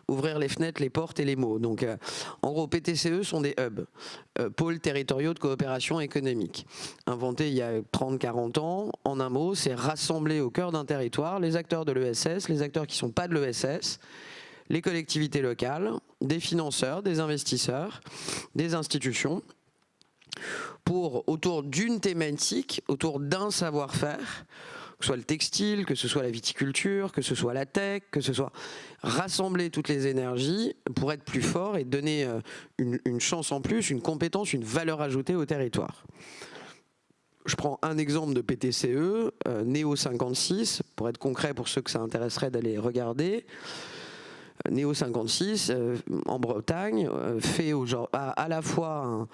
ouvrir les fenêtres, les portes et les mots. Donc en gros, PTCE sont des hubs, pôles territoriaux de coopération économique, inventés il y a 30-40 ans. En un mot, c'est rassembler au cœur d'un territoire les acteurs de l'ESS, les acteurs qui ne sont pas de l'ESS, les collectivités locales, des financeurs, des investisseurs, des institutions, pour, autour d'une thématique, autour d'un savoir-faire, que ce soit le textile, que ce soit la viticulture, que ce soit la tech, que ce soit rassembler toutes les énergies pour être plus fort et donner une chance en plus, une compétence, une valeur ajoutée au territoire. Je prends un exemple de PTCE, Néo 56, pour être concret pour ceux que ça intéresserait d'aller regarder. Néo 56, en Bretagne, fait à la fois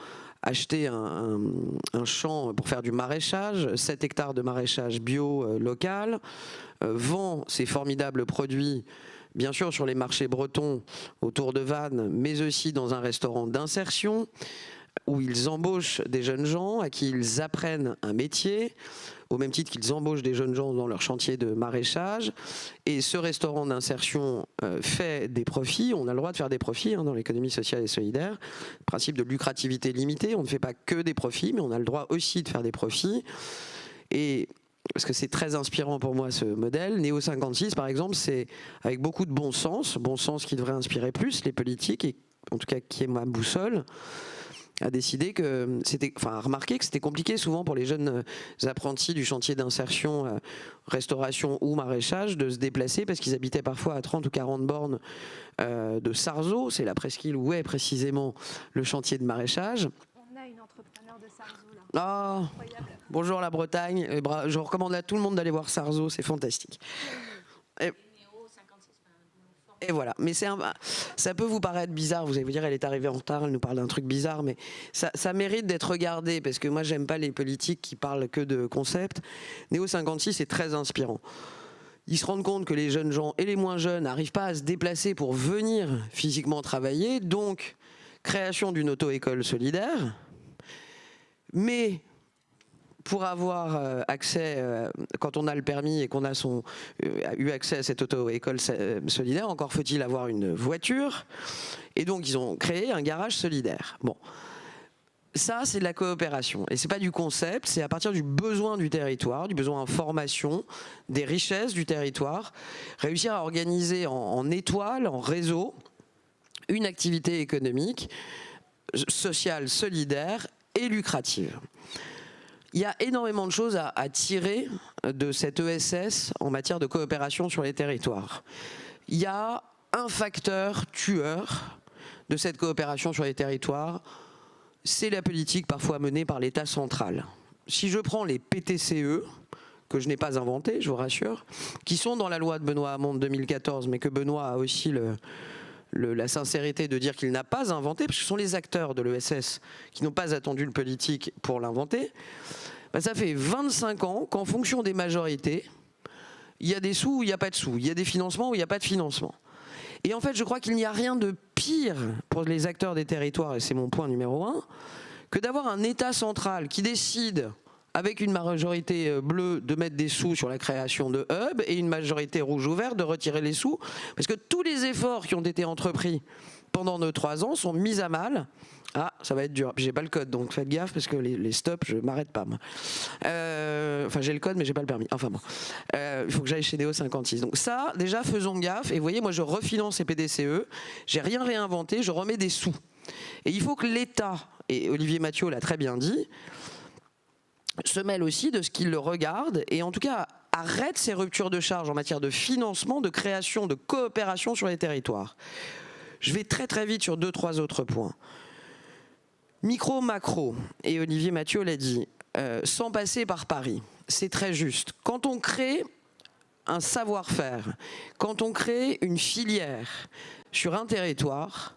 acheter un champ pour faire du maraîchage, 7 hectares de maraîchage bio local, vend ses formidables produits, bien sûr sur les marchés bretons autour de Vannes, mais aussi dans un restaurant d'insertion, où ils embauchent des jeunes gens à qui ils apprennent un métier, au même titre qu'ils embauchent des jeunes gens dans leur chantier de maraîchage. Et ce restaurant d'insertion fait des profits. On a le droit de faire des profits dans l'économie sociale et solidaire. Principe de lucrativité limitée, on ne fait pas que des profits, mais on a le droit aussi de faire des profits. Et parce que c'est très inspirant pour moi ce modèle. Néo 56, par exemple, c'est avec beaucoup de bon sens qui devrait inspirer plus les politiques, et en tout cas qui est ma boussole, a décidé que c'était, enfin, a remarqué que c'était compliqué souvent pour les jeunes apprentis du chantier d'insertion, restauration ou maraîchage de se déplacer parce qu'ils habitaient parfois à 30 ou 40 bornes de Sarzeau, c'est la presqu'île où est précisément le chantier de maraîchage. On a une entrepreneur de Sarzeau là. Ah, bonjour la Bretagne, je recommande à tout le monde d'aller voir Sarzeau, c'est fantastique. Et voilà, mais ça peut vous paraître bizarre, vous allez vous dire elle est arrivée en retard, elle nous parle d'un truc bizarre, mais ça mérite d'être regardé, parce que moi j'aime pas les politiques qui parlent que de concepts. Néo 56 est très inspirant. Ils se rendent compte que les jeunes gens et les moins jeunes n'arrivent pas à se déplacer pour venir physiquement travailler, donc création d'une auto-école solidaire, mais pour avoir accès, quand on a le permis et qu'on a eu accès à cette auto-école solidaire, encore faut-il avoir une voiture. Et donc, ils ont créé un garage solidaire. Bon, ça, c'est de la coopération. Et c'est pas du concept, c'est à partir du besoin du territoire, du besoin en formation, des richesses du territoire, réussir à organiser en étoile, en réseau, une activité économique, sociale, solidaire et lucrative. Il y a énormément de choses à tirer de cette ESS en matière de coopération sur les territoires. Il y a un facteur tueur de cette coopération sur les territoires, c'est la politique parfois menée par l'État central. Si je prends les PTCE, que je n'ai pas inventé, je vous rassure, qui sont dans la loi de Benoît Hamon de 2014, mais que Benoît a aussi la sincérité de dire qu'il n'a pas inventé, parce que ce sont les acteurs de l'ESS qui n'ont pas attendu le politique pour l'inventer, ça fait 25 ans qu'en fonction des majorités, il y a des sous ou il n'y a pas de sous, il y a des financements ou il n'y a pas de financement. Et en fait, je crois qu'il n'y a rien de pire pour les acteurs des territoires, et c'est mon point numéro 1, que d'avoir un État central qui décide, avec une majorité bleue, de mettre des sous sur la création de hubs et une majorité rouge ou verte de retirer les sous, parce que tous les efforts qui ont été entrepris pendant nos 3 ans sont mis à mal. Ah, ça va être dur. J'ai pas le code, donc faites gaffe parce que les stops, je m'arrête pas. Enfin, j'ai le code, mais j'ai pas le permis. Enfin bon, il faut que j'aille chez Néo 56. Donc ça, déjà, faisons gaffe. Et vous voyez, moi, je refinance les PDCE. J'ai rien réinventé. Je remets des sous. Et il faut que l'État, et Olivier Mathiot l'a très bien dit, se mêle aussi de ce qu'il le regarde et en tout cas arrête ces ruptures de charge en matière de financement, de création, de coopération sur les territoires. Je vais très très vite sur 2-3 autres points. Micro, macro, et Olivier Mathieu l'a dit, sans passer par Paris, c'est très juste. Quand on crée un savoir-faire, quand on crée une filière sur un territoire,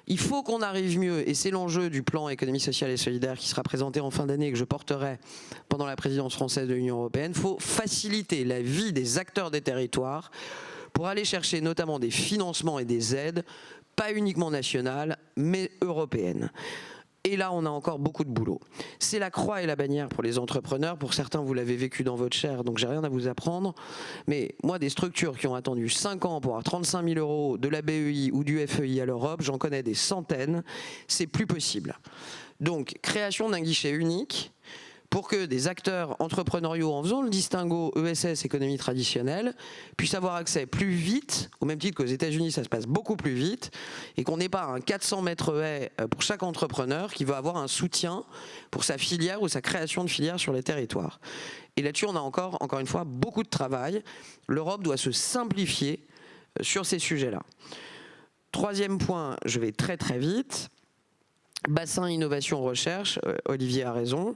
il faut qu'on arrive mieux, et c'est l'enjeu du plan économie sociale et solidaire qui sera présenté en fin d'année et que je porterai pendant la présidence française de l'Union européenne. Il faut faciliter la vie des acteurs des territoires pour aller chercher notamment des financements et des aides, pas uniquement nationales, mais européennes. Et là, on a encore beaucoup de boulot. C'est la croix et la bannière pour les entrepreneurs. Pour certains, vous l'avez vécu dans votre chair, donc j'ai rien à vous apprendre. Mais moi, des structures qui ont attendu 5 ans pour avoir 35 000 € de la BEI ou du FEI à l'Europe, j'en connais des centaines. C'est plus possible. Donc, création d'un guichet unique pour que des acteurs entrepreneuriaux, en faisant le distinguo ESS, économie traditionnelle, puissent avoir accès plus vite, au même titre qu'aux États-Unis, ça se passe beaucoup plus vite, et qu'on n'ait pas un 400 mètres haies pour chaque entrepreneur qui veut avoir un soutien pour sa filière ou sa création de filière sur les territoires. Et là-dessus, on a encore une fois, beaucoup de travail. L'Europe doit se simplifier sur ces sujets-là. Troisième point, je vais très très vite. Bassin innovation recherche, Olivier a raison.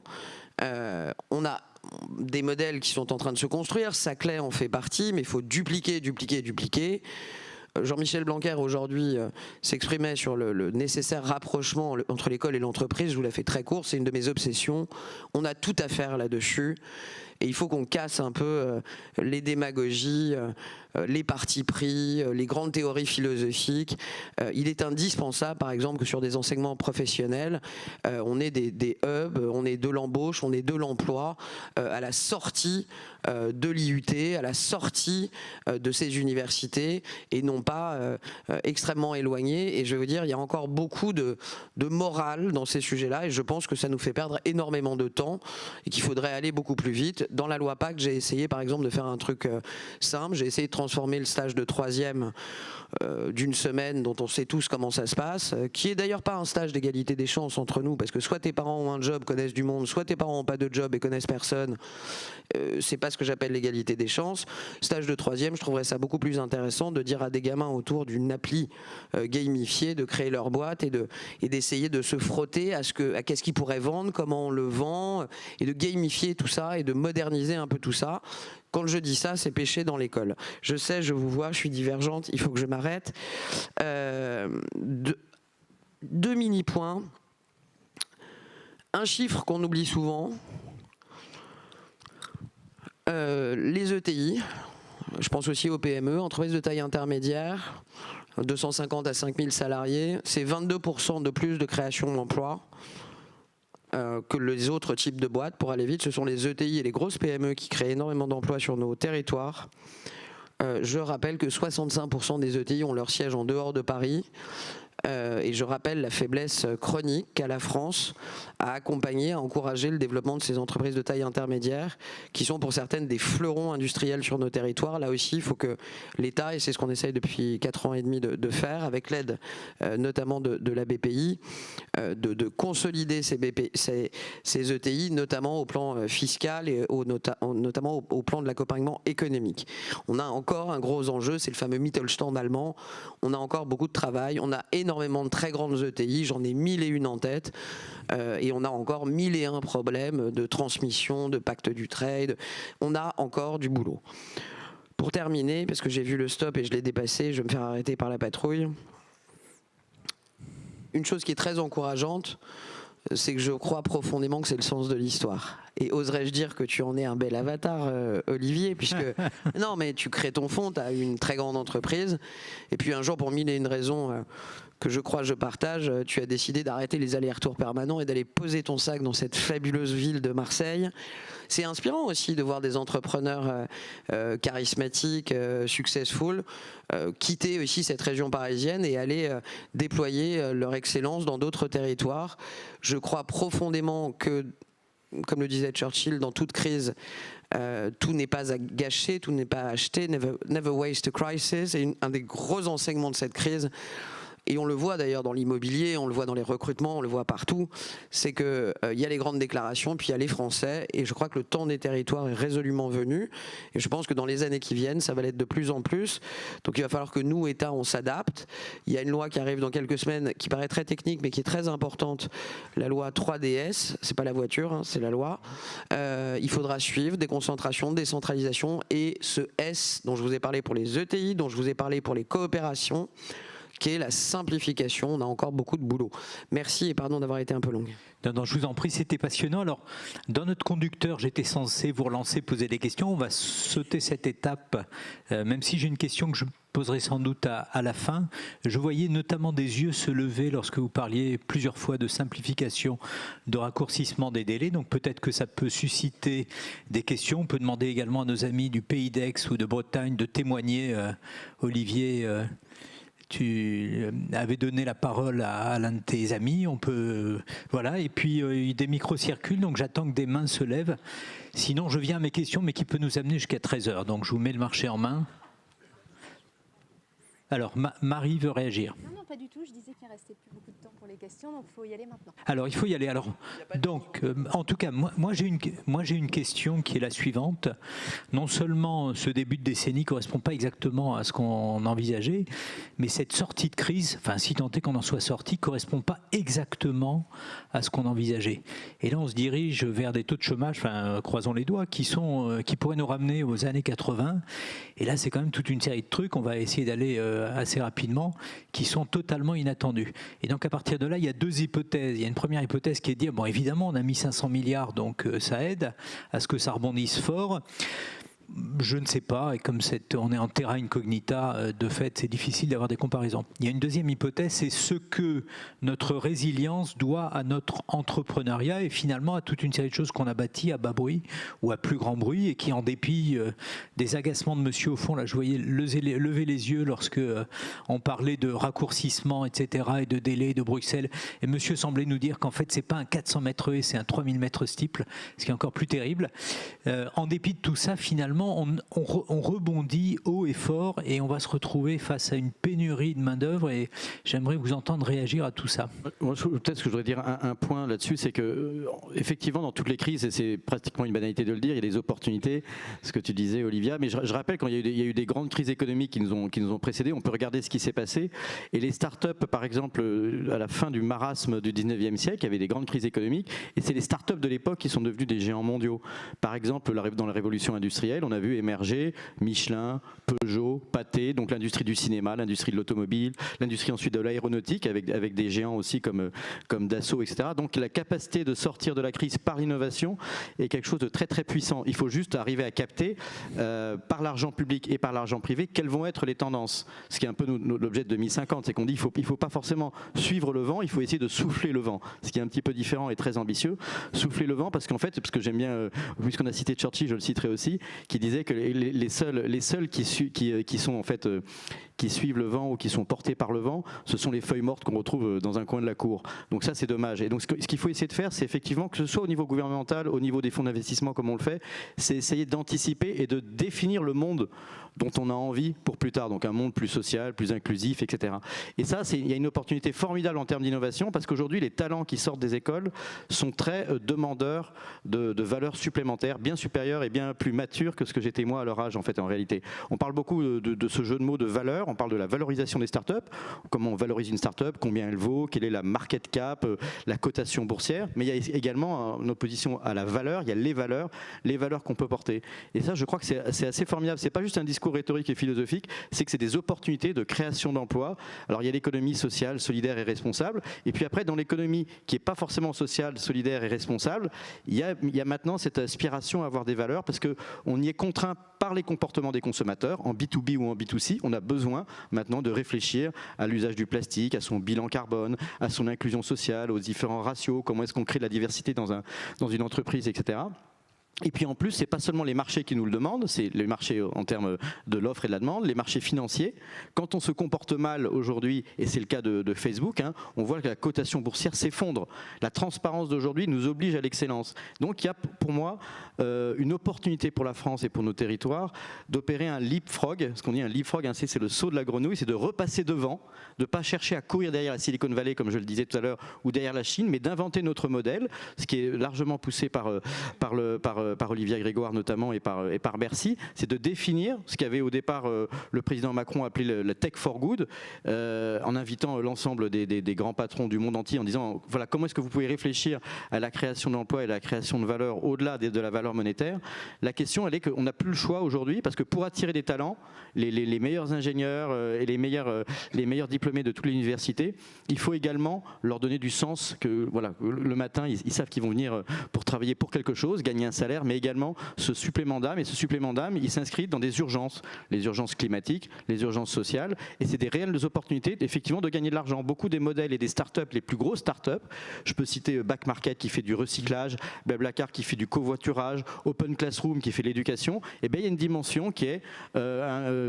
On a des modèles qui sont en train de se construire, Saclay en fait partie, mais il faut dupliquer. Jean-Michel Blanquer aujourd'hui s'exprimait sur le nécessaire rapprochement entre l'école et l'entreprise. Je vous la fais très court, c'est une de mes obsessions. On a tout à faire là-dessus. Et il faut qu'on casse un peu les démagogies, les partis pris, les grandes théories philosophiques. Il est indispensable, par exemple, que sur des enseignements professionnels, on ait des hubs, on ait de l'embauche, on ait de l'emploi à la sortie de l'IUT, à la sortie de ces universités, et non pas extrêmement éloignées. Et je veux dire, il y a encore beaucoup de morale dans ces sujets-là, et je pense que ça nous fait perdre énormément de temps, et qu'il faudrait aller beaucoup plus vite. Dans la loi Pacte, j'ai essayé par exemple de faire un truc simple, j'ai essayé de transformer le stage de 3e d'une semaine dont on sait tous comment ça se passe, qui est d'ailleurs pas un stage d'égalité des chances entre nous, parce que soit tes parents ont un job, connaissent du monde, soit tes parents n'ont pas de job et connaissent personne. C'est pas ce que j'appelle l'égalité des chances. Stage de 3e, je trouverais ça beaucoup plus intéressant de dire à des gamins autour d'une appli gamifiée de créer leur boîte et d'essayer de se frotter à qu'est-ce qu'ils pourraient vendre, comment on le vend, et de gamifier tout ça et de moderniser un peu tout ça. Quand je dis ça, c'est péché dans l'école. Je sais, je vous vois, je suis divergente, il faut que je m'arrête. Deux mini-points. Un chiffre qu'on oublie souvent. Les ETI, je pense aussi aux PME, entreprises de taille intermédiaire, 250 à 5000 salariés, c'est 22% de plus de création d'emplois que les autres types de boîtes. Pour aller vite, ce sont les ETI et les grosses PME qui créent énormément d'emplois sur nos territoires. Je rappelle que 65% des ETI ont leur siège en dehors de Paris. Et je rappelle la faiblesse chronique qu'a la France à accompagner, à encourager le développement de ces entreprises de taille intermédiaire qui sont pour certaines des fleurons industriels sur nos territoires. Là aussi, il faut que l'État, et c'est ce qu'on essaye depuis 4 ans et demi de faire, avec l'aide notamment de la BPI, de consolider ces ETI, notamment au plan fiscal et notamment au plan de l'accompagnement économique. On a encore un gros enjeu, c'est le fameux Mittelstand allemand. On a encore beaucoup de travail, on a énormément de très grandes ETI, j'en ai 1001 en tête, et on a encore 1001 problèmes de transmission, de pacte du trade, on a encore du boulot. Pour terminer, parce que j'ai vu le stop et je l'ai dépassé, je vais me faire arrêter par la patrouille. Une chose qui est très encourageante, c'est que je crois profondément que c'est le sens de l'histoire. Et oserais-je dire que tu en es un bel avatar, Olivier, puisque non, mais tu crées ton fonds, tu as une très grande entreprise, et puis un jour, pour 1001 raisons que je crois je partage, tu as décidé d'arrêter les allers-retours permanents et d'aller poser ton sac dans cette fabuleuse ville de Marseille. C'est inspirant aussi de voir des entrepreneurs charismatiques, successful, quitter aussi cette région parisienne et aller déployer leur excellence dans d'autres territoires. Je crois profondément que, comme le disait Churchill, dans toute crise, tout n'est pas à gâcher, tout n'est pas à acheter, never waste a crisis. Et un des gros enseignements de cette crise, et on le voit d'ailleurs dans l'immobilier, on le voit dans les recrutements, on le voit partout, c'est qu'il y a les grandes déclarations, puis il y a les Français, et je crois que le temps des territoires est résolument venu, et je pense que dans les années qui viennent, ça va l'être de plus en plus. Donc il va falloir que nous, État, on s'adapte. Il y a une loi qui arrive dans quelques semaines, qui paraît très technique, mais qui est très importante, la loi 3DS, c'est pas la voiture, hein, c'est la loi. Il faudra suivre déconcentration, décentralisation, et ce S dont je vous ai parlé pour les ETI, dont je vous ai parlé pour les coopérations, qui est la simplification. On a encore beaucoup de boulot. Merci et pardon d'avoir été un peu longue. Non, je vous en prie, c'était passionnant. Alors, dans notre conducteur, j'étais censé vous relancer, poser des questions. On va sauter cette étape, même si j'ai une question que je poserai sans doute à la fin. Je voyais notamment des yeux se lever lorsque vous parliez plusieurs fois de simplification, de raccourcissement des délais. Donc peut-être que ça peut susciter des questions. On peut demander également à nos amis du Pays d'Aix ou de Bretagne de témoigner. Olivier, tu avais donné la parole à l'un de tes amis, on peut, voilà, et puis des micros circulent, donc j'attends que des mains se lèvent. Sinon, je viens à mes questions, mais qui peut nous amener jusqu'à 13h. Donc je vous mets le marché en main. Alors, Marie veut réagir. Non, pas du tout. Je disais qu'il ne restait plus beaucoup de temps pour les questions, donc il faut y aller maintenant. Alors, il faut y aller. Alors, donc, en tout cas, moi j'ai une question qui est la suivante. Non seulement ce début de décennie ne correspond pas exactement à ce qu'on envisageait, mais cette sortie de crise, enfin, si tant est qu'on en soit sorti, ne correspond pas exactement à ce qu'on envisageait. Et là, on se dirige vers des taux de chômage, enfin, croisons les doigts, qui pourraient nous ramener aux années 80. Et là, c'est quand même toute une série de trucs. On va essayer d'aller assez rapidement, qui sont totalement inattendus. Et donc à partir de là, il y a deux hypothèses. Il y a une première hypothèse qui est de dire, bon évidemment on a mis 500 milliards, donc ça aide à ce que ça rebondisse fort. Je ne sais pas, et comme on est en terra incognita, de fait, c'est difficile d'avoir des comparaisons. Il y a une deuxième hypothèse, c'est ce que notre résilience doit à notre entrepreneuriat et finalement à toute une série de choses qu'on a bâties à bas bruit ou à plus grand bruit et qui, en dépit des agacements de monsieur au fond, là je voyais lever les yeux lorsque on parlait de raccourcissement, etc., et de délai de Bruxelles, et monsieur semblait nous dire qu'en fait c'est pas un 400 mètres haies, c'est un 3000 mètres steeple, ce qui est encore plus terrible. En dépit de tout ça, finalement, on rebondit haut et fort et on va se retrouver face à une pénurie de main-d'œuvre et j'aimerais vous entendre réagir à tout ça. Moi, peut-être que je voudrais dire un point là-dessus, c'est que effectivement dans toutes les crises, et c'est pratiquement une banalité de le dire, il y a des opportunités, ce que tu disais Olivia, mais je rappelle quand il y a eu des grandes crises économiques qui nous ont précédés, on peut regarder ce qui s'est passé et les startups par exemple à la fin du marasme du 19e siècle, il y avait des grandes crises économiques et c'est les startups de l'époque qui sont devenus des géants mondiaux. Par exemple dans la révolution industrielle, on a vu émerger Michelin, Peugeot, Pathé, donc l'industrie du cinéma, l'industrie de l'automobile, l'industrie ensuite de l'aéronautique avec des géants aussi comme Dassault, etc. Donc la capacité de sortir de la crise par l'innovation est quelque chose de très très puissant. Il faut juste arriver à capter par l'argent public et par l'argent privé quelles vont être les tendances. Ce qui est un peu l'objet de 2050, c'est qu'on dit il faut pas forcément suivre le vent, il faut essayer de souffler le vent. Ce qui est un petit peu différent et très ambitieux. Souffler le vent parce qu'en fait, parce que j'aime bien, puisqu'on a cité Churchill, je le citerai aussi, qui disait que les seuls qui sont en fait qui suivent le vent ou qui sont portés par le vent, ce sont les feuilles mortes qu'on retrouve dans un coin de la cour. Donc ça, c'est dommage. Et donc ce qu'il faut essayer de faire, c'est effectivement que ce soit au niveau gouvernemental, au niveau des fonds d'investissement comme on le fait, c'est essayer d'anticiper et de définir le monde dont on a envie pour plus tard. Donc un monde plus social, plus inclusif, etc. Et ça, il y a une opportunité formidable en termes d'innovation parce qu'aujourd'hui, les talents qui sortent des écoles sont très demandeurs de valeurs supplémentaires, bien supérieures et bien plus matures que ce que j'étais moi à leur âge en fait en réalité. On parle beaucoup de ce jeu de mots de valeur, on parle de la valorisation des startups, comment on valorise une startup, combien elle vaut, quelle est la market cap, la cotation boursière, mais il y a également en opposition à la valeur, il y a les valeurs qu'on peut porter. Et ça, je crois que c'est assez formidable. C'est pas juste un discours rhétorique et philosophique, c'est que c'est des opportunités de création d'emplois. Alors il y a l'économie sociale, solidaire et responsable, et puis après dans l'économie qui n'est pas forcément sociale, solidaire et responsable, il y a maintenant cette aspiration à avoir des valeurs parce qu'on y est contraint par les comportements des consommateurs, en B2B ou en B2C, on a besoin maintenant de réfléchir à l'usage du plastique, à son bilan carbone, à son inclusion sociale, aux différents ratios, comment est-ce qu'on crée de la diversité dans une entreprise, etc. Et puis en plus, c'est pas seulement les marchés qui nous le demandent, c'est les marchés en termes de l'offre et de la demande, les marchés financiers. Quand on se comporte mal aujourd'hui, et c'est le cas de Facebook, hein, on voit que la cotation boursière s'effondre. La transparence d'aujourd'hui nous oblige à l'excellence. Donc il y a pour moi une opportunité pour la France et pour nos territoires d'opérer un leapfrog. Ce qu'on dit un leapfrog, hein, c'est le saut de la grenouille, c'est de repasser devant, de ne pas chercher à courir derrière la Silicon Valley, comme je le disais tout à l'heure, ou derrière la Chine, mais d'inventer notre modèle, ce qui est largement poussé par Olivier Grégoire notamment et par Bercy, c'est de définir ce qu'avait au départ le président Macron appelé la tech for good, en invitant l'ensemble des grands patrons du monde entier en disant voilà, comment est-ce que vous pouvez réfléchir à la création d'emplois et la création de valeur au-delà de la valeur monétaire. La question, elle est qu'on n'a plus le choix aujourd'hui, parce que pour attirer des talents, les meilleurs ingénieurs et les meilleurs diplômés de toutes les universités, il faut également leur donner du sens, que voilà, le matin, ils savent qu'ils vont venir pour travailler pour quelque chose, gagner un salaire, mais également ce supplément d'âme. Et ce supplément d'âme, il s'inscrit dans des urgences, les urgences climatiques, les urgences sociales, et c'est des réelles opportunités effectivement de gagner de l'argent. Beaucoup des modèles et des startups, les plus grosses startups, je peux citer Back Market qui fait du recyclage, Blablacar qui fait du covoiturage, Open Classroom qui fait de l'éducation, et bien il y a une dimension qui est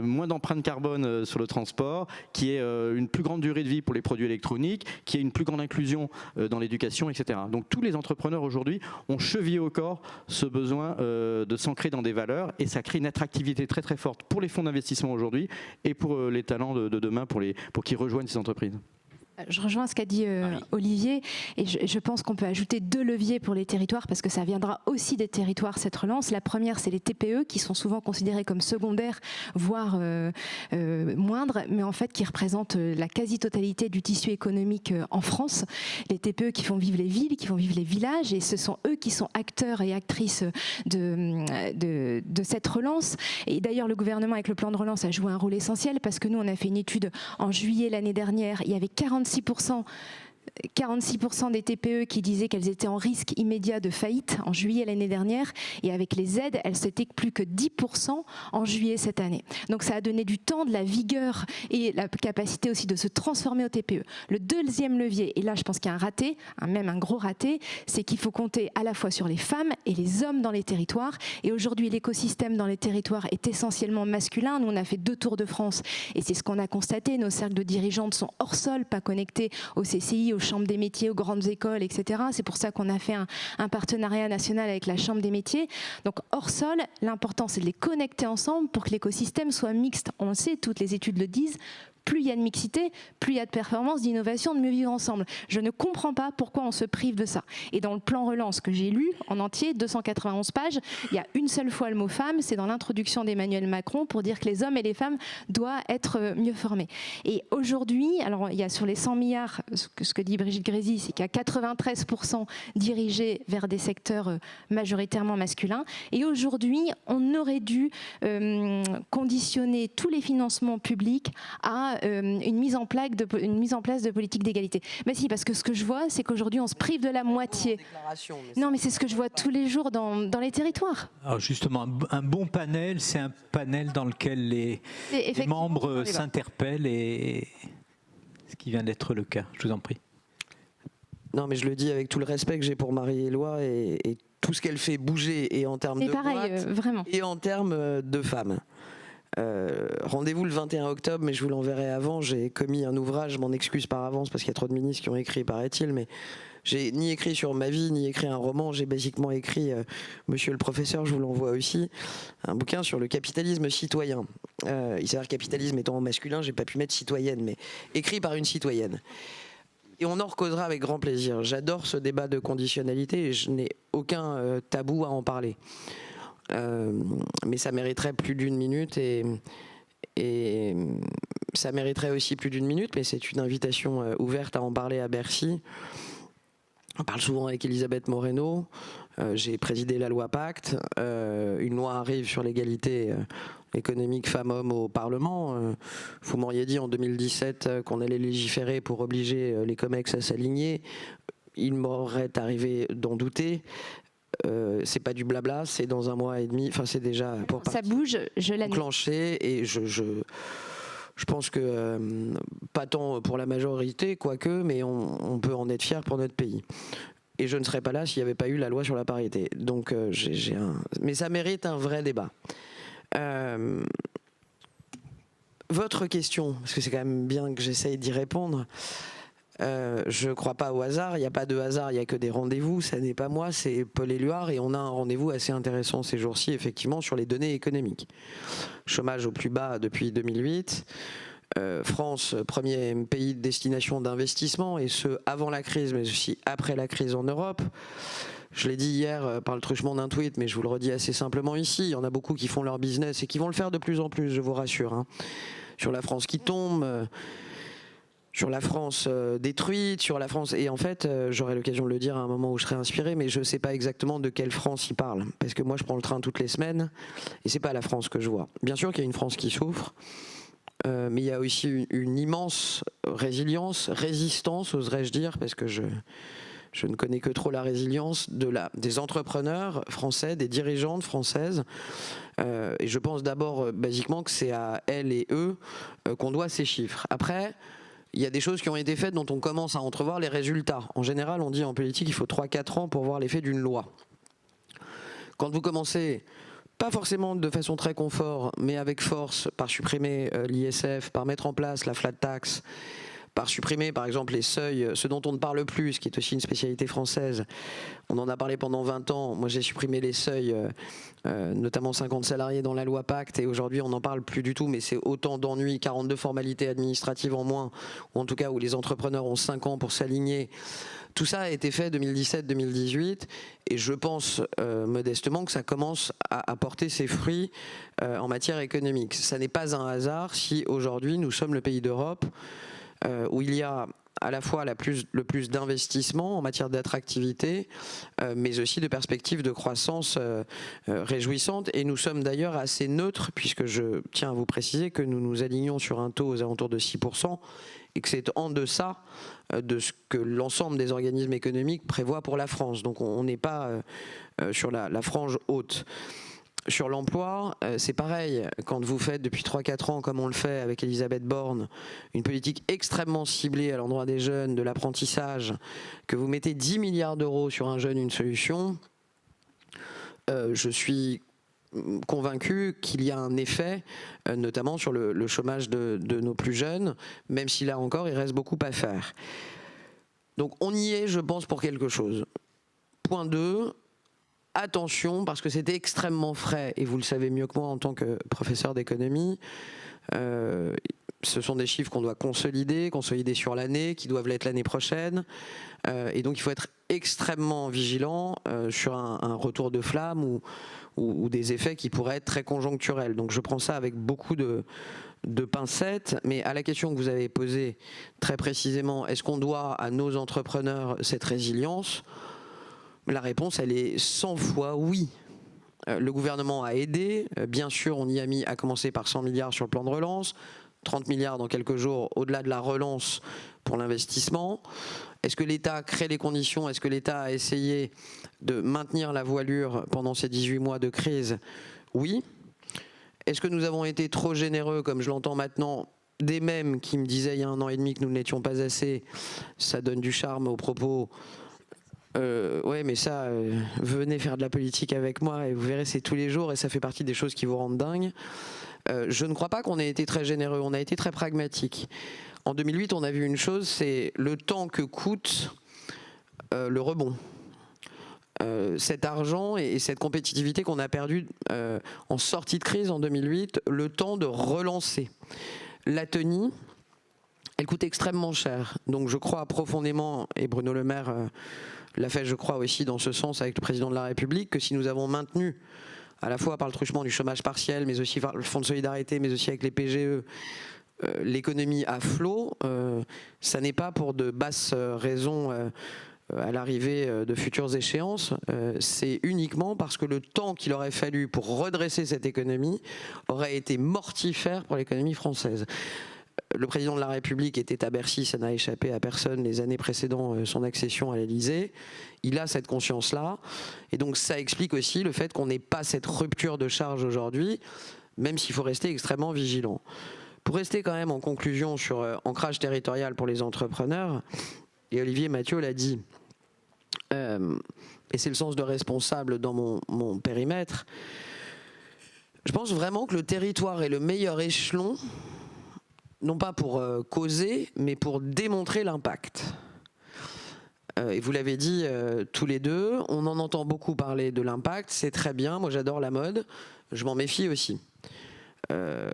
moins d'empreinte carbone sur le transport, qui est une plus grande durée de vie pour les produits électroniques, qui est une plus grande inclusion dans l'éducation, etc. Donc tous les entrepreneurs aujourd'hui ont chevillé au corps ce besoin de s'ancrer dans des valeurs, et ça crée une attractivité très très forte pour les fonds d'investissement aujourd'hui et pour les talents de demain pour qu'ils rejoignent ces entreprises. Je rejoins ce qu'a dit Olivier, et je pense qu'on peut ajouter 2 leviers pour les territoires, parce que ça viendra aussi des territoires, cette relance. La première, c'est les TPE, qui sont souvent considérés comme secondaires, voire moindres, mais en fait qui représentent la quasi-totalité du tissu économique en France. Les TPE qui font vivre les villes, qui font vivre les villages, et ce sont eux qui sont acteurs et actrices de cette relance. Et d'ailleurs, le gouvernement, avec le plan de relance, a joué un rôle essentiel, parce que nous, on a fait une étude en juillet l'année dernière, il y avait 46% des TPE qui disaient qu'elles étaient en risque immédiat de faillite en juillet l'année dernière, et avec les aides, elles n'étaient que plus que 10% en juillet cette année. Donc ça a donné du temps, de la vigueur et la capacité aussi de se transformer au TPE. Le deuxième levier, et là je pense qu'il y a un raté, même un gros raté, c'est qu'il faut compter à la fois sur les femmes et les hommes dans les territoires. Et aujourd'hui, l'écosystème dans les territoires est essentiellement masculin. Nous, on a fait 2 tours de France et c'est ce qu'on a constaté. Nos cercles de dirigeantes sont hors sol, pas connectés au CCI, aux chambres des métiers, aux grandes écoles, etc. C'est pour ça qu'on a fait un partenariat national avec la Chambre des métiers. Donc hors sol, l'important c'est de les connecter ensemble pour que l'écosystème soit mixte. On le sait, toutes les études le disent. Plus il y a de mixité, plus il y a de performance, d'innovation, de mieux vivre ensemble. Je ne comprends pas pourquoi on se prive de ça. Et dans le plan relance que j'ai lu en entier, 291 pages, il y a une seule fois le mot femme, c'est dans l'introduction d'Emmanuel Macron pour dire que les hommes et les femmes doivent être mieux formés. Et aujourd'hui, alors il y a sur les 100 milliards, ce que dit Brigitte Grésy, c'est qu'il y a 93% dirigés vers des secteurs majoritairement masculins. Et aujourd'hui, on aurait dû conditionner tous les financements publics à une mise en place de politique d'égalité. Mais si, parce que ce que je vois, c'est qu'aujourd'hui, on se prive de la moitié. Non, mais c'est ce que je vois tous les jours dans les territoires. Alors justement, un bon panel, c'est un panel dans lequel les membres s'interpellent, et ce qui vient d'être le cas. Je vous en prie. Non, mais je le dis avec tout le respect que j'ai pour Marie-Éloi et tout ce qu'elle fait bouger, et en termes de boîte, vraiment. Et en termes de femmes. Rendez-vous le 21 octobre, mais je vous l'enverrai avant. J'ai commis un ouvrage, je m'en excuse par avance parce qu'il y a trop de ministres qui ont écrit, paraît-il, mais j'ai ni écrit sur ma vie, ni écrit un roman. J'ai basiquement écrit, monsieur le professeur, je vous l'envoie aussi, un bouquin sur le capitalisme citoyen. Il s'avère capitalisme étant masculin, j'ai pas pu mettre citoyenne, mais écrit par une citoyenne. Et on en recausera avec grand plaisir. J'adore ce débat de conditionnalité et je n'ai aucun tabou à en parler. Mais ça mériterait plus d'1 minute et ça mériterait aussi plus d'1 minute, mais c'est une invitation ouverte à en parler à Bercy. On parle souvent avec Elisabeth Moreno, j'ai présidé la loi Pacte, une loi arrive sur l'égalité économique femmes-hommes au Parlement. Vous m'auriez dit en 2017 qu'on allait légiférer pour obliger les COMEX à s'aligner, il m'aurait arrivé d'en douter. C'est pas du blabla, c'est dans 1 mois et demi. Enfin, c'est déjà pour ça bouge, je l'annonce. Enclenché, et je pense que pas tant pour la majorité, quoique, mais on peut en être fier pour notre pays. et je ne serais pas là s'il n'y avait pas eu la loi sur la parité. Donc, mais ça mérite un vrai débat. Votre question, parce que c'est quand même bien que j'essaye d'y répondre, je ne crois pas au hasard, il n'y a pas de hasard, il n'y a que des rendez-vous, ça n'est pas moi, c'est Paul Éluard, et on a un rendez-vous assez intéressant ces jours-ci, effectivement, sur les données économiques. Chômage au plus bas depuis 2008, France, premier pays de destination d'investissement, et ce, avant la crise, mais aussi après la crise en Europe. Je l'ai dit hier par le truchement d'un tweet, mais je vous le redis assez simplement ici, il y en a beaucoup qui font leur business et qui vont le faire de plus en plus, je vous rassure, hein. Sur la France qui tombe, sur la France détruite, sur la France... Et en fait, j'aurai l'occasion de le dire à un moment où je serai inspiré, mais je ne sais pas exactement de quelle France il parle. Parce que moi, je prends le train toutes les semaines, et c'est pas la France que je vois. Bien sûr qu'il y a une France qui souffre, mais il y a aussi une immense résistance, oserais-je dire, parce que je ne connais que trop la résilience des entrepreneurs français, des dirigeantes françaises. Et je pense d'abord, basiquement, que c'est à elles et eux qu'on doit ces chiffres. Après, il y a des choses qui ont été faites dont on commence à entrevoir les résultats. En général, on dit en politique qu'il faut 3-4 ans pour voir l'effet d'une loi. Quand vous commencez, pas forcément de façon très confort, mais avec force, par supprimer l'ISF, par mettre en place la flat tax, par supprimer par exemple les seuils, ce dont on ne parle plus, ce qui est aussi une spécialité française. On en a parlé pendant 20 ans, moi j'ai supprimé les seuils, notamment 50 salariés dans la loi Pacte, et aujourd'hui on n'en parle plus du tout, mais c'est autant d'ennuis, 42 formalités administratives en moins, ou en tout cas où les entrepreneurs ont 5 ans pour s'aligner. Tout ça a été fait 2017-2018, et je pense modestement que ça commence à porter ses fruits en matière économique. Ça n'est pas un hasard si aujourd'hui nous sommes le pays d'Europe où il y a à la fois le plus d'investissement en matière d'attractivité, mais aussi de perspectives de croissance réjouissantes. Et nous sommes d'ailleurs assez neutres, puisque je tiens à vous préciser que nous nous alignons sur un taux aux alentours de 6%, et que c'est en deçà de ce que l'ensemble des organismes économiques prévoient pour la France. Donc on n'est pas sur la frange haute. Sur l'emploi, c'est pareil. Quand vous faites depuis 3-4 ans, comme on le fait avec Elisabeth Borne, une politique extrêmement ciblée à l'endroit des jeunes, de l'apprentissage, que vous mettez 10 milliards d'euros sur un jeune, une solution, je suis convaincu qu'il y a un effet, notamment sur le chômage de nos plus jeunes, même si là encore, il reste beaucoup à faire. Donc on y est, je pense, pour quelque chose. Point 2, attention, parce que c'était extrêmement frais, et vous le savez mieux que moi en tant que professeur d'économie, ce sont des chiffres qu'on doit consolider sur l'année, qui doivent l'être l'année prochaine, et donc il faut être extrêmement vigilant sur un retour de flamme ou des effets qui pourraient être très conjoncturels. Donc je prends ça avec beaucoup de pincettes, mais à la question que vous avez posée très précisément, est-ce qu'on doit à nos entrepreneurs cette résilience ? La réponse, elle est 100 fois oui. Le gouvernement a aidé, bien sûr on y a mis, à commencer par 100 milliards sur le plan de relance, 30 milliards dans quelques jours au-delà de la relance pour l'investissement. Est-ce que l'État crée les conditions? Est-ce que l'État a essayé de maintenir la voilure pendant ces 18 mois de crise? Oui. Est-ce que nous avons été trop généreux, comme je l'entends maintenant, des mêmes qui me disaient il y a 1 an et demi que nous n'étions pas assez? Ça donne du charme aux propos. Ouais, mais ça, venez faire de la politique avec moi et vous verrez, c'est tous les jours et ça fait partie des choses qui vous rendent dingue. Je ne crois pas qu'on ait été très généreux, on a été très pragmatique. En 2008, on a vu une chose, c'est le temps que coûte le rebond. Cet argent et cette compétitivité qu'on a perdue en sortie de crise en 2008, le temps de relancer. L'atonie, elle coûte extrêmement cher. Donc je crois profondément, et Bruno Le Maire l'a fait je crois aussi dans ce sens avec le président de la République, que si nous avons maintenu, à la fois par le truchement du chômage partiel, mais aussi par le fonds de solidarité, mais aussi avec les PGE, l'économie à flot, ça n'est pas pour de basses raisons à l'arrivée de futures échéances, c'est uniquement parce que le temps qu'il aurait fallu pour redresser cette économie aurait été mortifère pour l'économie française. Le président de la République était à Bercy, ça n'a échappé à personne les années précédant son accession à l'Élysée. Il a cette conscience-là. Et donc ça explique aussi le fait qu'on n'ait pas cette rupture de charge aujourd'hui, même s'il faut rester extrêmement vigilant. Pour rester quand même en conclusion sur ancrage territorial pour les entrepreneurs, et Olivier Mathieu l'a dit, et c'est le sens de responsable dans mon périmètre, je pense vraiment que le territoire est le meilleur échelon, non pas pour causer, mais pour démontrer l'impact. Et vous l'avez dit tous les deux, on en entend beaucoup parler de l'impact, c'est très bien, moi j'adore la mode, je m'en méfie aussi.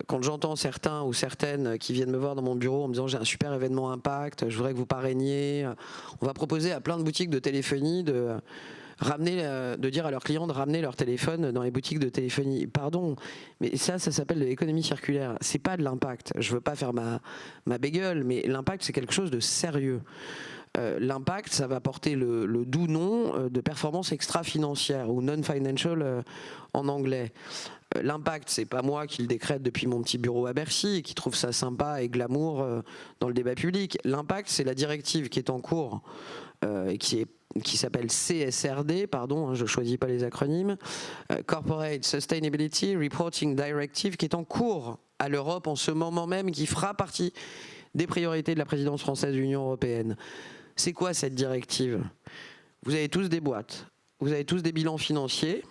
Quand j'entends certains ou certaines qui viennent me voir dans mon bureau en me disant j'ai un super événement impact, je voudrais que vous parrainiez, on va proposer à plein de boutiques de téléphonie de dire à leurs clients de ramener leur téléphone dans les boutiques de téléphonie. Pardon, mais ça s'appelle de l'économie circulaire. C'est pas de l'impact. Je veux pas faire ma bégueule, mais l'impact c'est quelque chose de sérieux. L'impact, ça va porter le doux nom de performance extra-financière ou non-financial en anglais. L'impact, c'est pas moi qui le décrète depuis mon petit bureau à Bercy et qui trouve ça sympa et glamour dans le débat public. L'impact, c'est la directive qui est en cours et qui s'appelle CSRD, pardon, hein, je ne choisis pas les acronymes, Corporate Sustainability Reporting Directive, qui est en cours à l'Europe en ce moment même, qui fera partie des priorités de la présidence française de l'Union européenne. C'est quoi cette directive? Vous avez tous des boîtes, vous avez tous des bilans financiers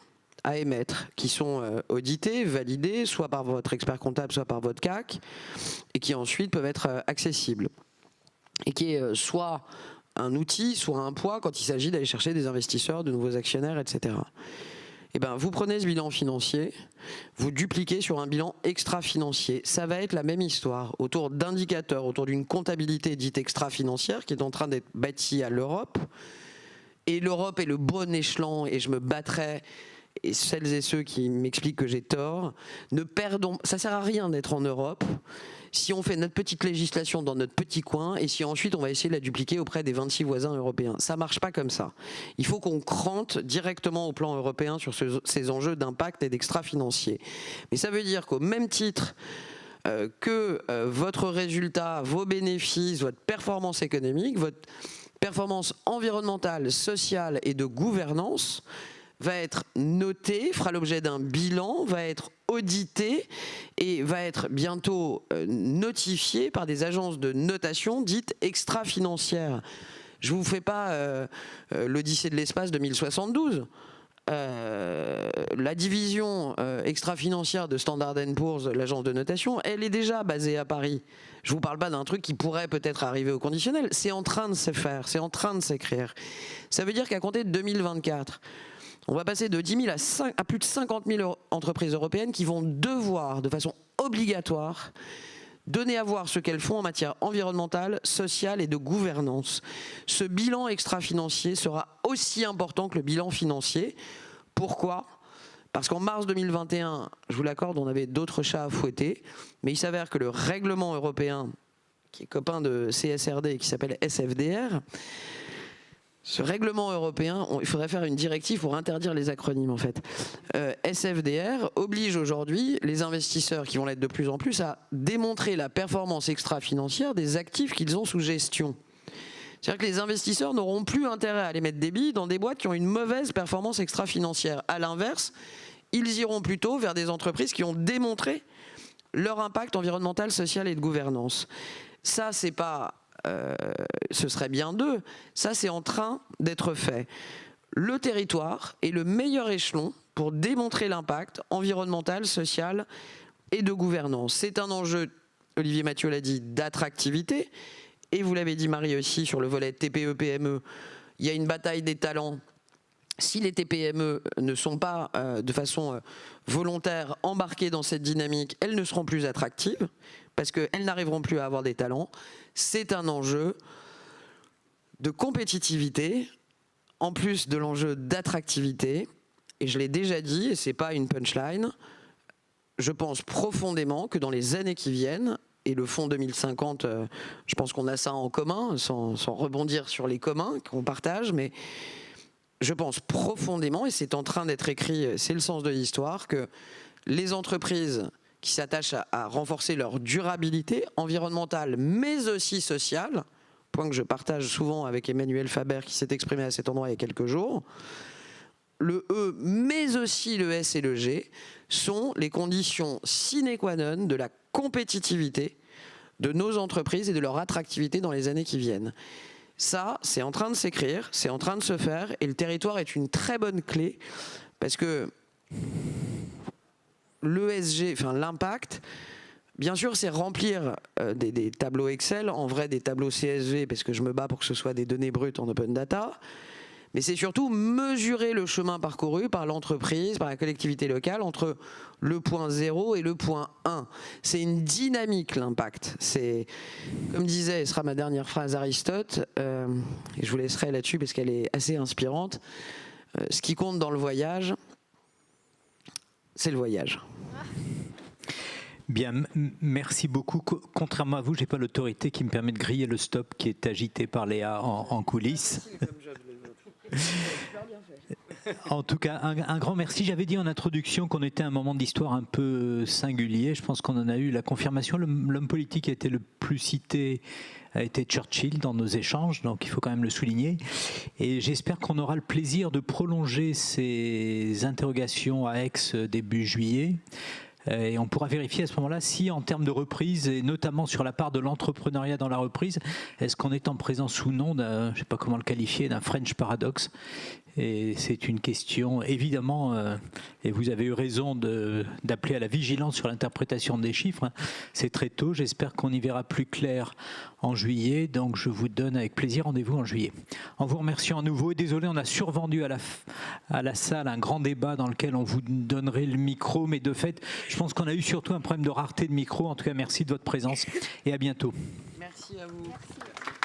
à émettre, qui sont audités, validés, soit par votre expert comptable, soit par votre CAC, et qui ensuite peuvent être accessibles. Et qui est soit un outil, soit un poids quand il s'agit d'aller chercher des investisseurs, de nouveaux actionnaires, etc. Eh bien, vous prenez ce bilan financier, vous dupliquez sur un bilan extra-financier. Ça va être la même histoire, autour d'indicateurs, autour d'une comptabilité dite extra-financière qui est en train d'être bâtie à l'Europe. Et l'Europe est le bon échelon, et je me battrai, et celles et ceux qui m'expliquent que j'ai tort, ne perdons, ça sert à rien d'être en Europe si on fait notre petite législation dans notre petit coin et si ensuite on va essayer de la dupliquer auprès des 26 voisins européens. Ça marche pas comme ça. Il faut qu'on crante directement au plan européen sur ces enjeux d'impact et d'extra-financier. Mais ça veut dire qu'au même titre que votre résultat, vos bénéfices, votre performance économique, votre performance environnementale, sociale et de gouvernance va être noté, fera l'objet d'un bilan, va être audité et va être bientôt notifié par des agences de notation dites extra-financières. Je ne vous fais pas l'Odyssée de l'espace 2072. La division extra-financière de Standard & Poor's, l'agence de notation, elle est déjà basée à Paris. Je ne vous parle pas d'un truc qui pourrait peut-être arriver au conditionnel. C'est en train de se faire, c'est en train de s'écrire. Ça veut dire qu'à compter de 2024, on va passer de 10 000 à plus de 50 000 entreprises européennes qui vont devoir, de façon obligatoire, donner à voir ce qu'elles font en matière environnementale, sociale et de gouvernance. Ce bilan extra-financier sera aussi important que le bilan financier. Pourquoi ? Parce qu'en mars 2021, je vous l'accorde, on avait d'autres chats à fouetter, mais il s'avère que le règlement européen, qui est copain de CSRD et qui s'appelle SFDR, ce règlement européen, il faudrait faire une directive pour interdire les acronymes en fait. SFDR oblige aujourd'hui les investisseurs, qui vont l'être de plus en plus, à démontrer la performance extra-financière des actifs qu'ils ont sous gestion. C'est-à-dire que les investisseurs n'auront plus intérêt à aller mettre des billes dans des boîtes qui ont une mauvaise performance extra-financière. À l'inverse, ils iront plutôt vers des entreprises qui ont démontré leur impact environnemental, social et de gouvernance. Ça, c'est pas... ce serait bien d'eux. Ça, c'est en train d'être fait. Le territoire est le meilleur échelon pour démontrer l'impact environnemental, social et de gouvernance. C'est un enjeu, Olivier Mathieu l'a dit, d'attractivité. Et vous l'avez dit, Marie, aussi, sur le volet TPE-PME, il y a une bataille des talents. Si les TPE-PME ne sont pas de façon volontaire embarquées dans cette dynamique, elles ne seront plus attractives parce qu'elles n'arriveront plus à avoir des talents. C'est un enjeu de compétitivité, en plus de l'enjeu d'attractivité. Et je l'ai déjà dit, et ce n'est pas une punchline, je pense profondément que dans les années qui viennent, et le fonds 2050, je pense qu'on a ça en commun, sans rebondir sur les communs qu'on partage, mais je pense profondément, et c'est en train d'être écrit, c'est le sens de l'histoire, que les entreprises qui s'attachent à renforcer leur durabilité environnementale, mais aussi sociale, point que je partage souvent avec Emmanuel Faber qui s'est exprimé à cet endroit il y a quelques jours, le E, mais aussi le S et le G, sont les conditions sine qua non de la compétitivité de nos entreprises et de leur attractivité dans les années qui viennent. Ça, c'est en train de s'écrire, c'est en train de se faire, et le territoire est une très bonne clé, parce que l'ESG, enfin l'impact, bien sûr, c'est remplir des tableaux Excel, en vrai des tableaux CSV, parce que je me bats pour que ce soit des données brutes en open data, mais c'est surtout mesurer le chemin parcouru par l'entreprise, par la collectivité locale, entre le point 0 et le point 1. C'est une dynamique, l'impact. C'est, comme disait, et ce sera ma dernière phrase, Aristote, et je vous laisserai là-dessus parce qu'elle est assez inspirante, ce qui compte dans le voyage, c'est le voyage. Bien, merci beaucoup. Contrairement à vous, je n'ai pas l'autorité qui me permet de griller le stop qui est agité par Léa en coulisses. En tout cas, un grand merci. J'avais dit en introduction qu'on était à un moment d'histoire un peu singulier. Je pense qu'on en a eu la confirmation. L'homme politique qui a été le plus cité a été Churchill dans nos échanges, donc il faut quand même le souligner. Et j'espère qu'on aura le plaisir de prolonger ces interrogations à Aix début juillet. Et on pourra vérifier à ce moment-là si, en termes de reprise, et notamment sur la part de l'entrepreneuriat dans la reprise, est-ce qu'on est en présence ou non d'un, je ne sais pas comment le qualifier, d'un French paradoxe. Et c'est une question, évidemment, et vous avez eu raison d'appeler à la vigilance sur l'interprétation des chiffres. C'est très tôt, j'espère qu'on y verra plus clair en juillet, donc je vous donne avec plaisir rendez-vous en juillet. En vous remerciant à nouveau, et désolé, on a survendu à la salle un grand débat dans lequel on vous donnerait le micro, mais de fait, je pense qu'on a eu surtout un problème de rareté de micro. En tout cas, merci de votre présence et à bientôt. Merci à vous. Merci.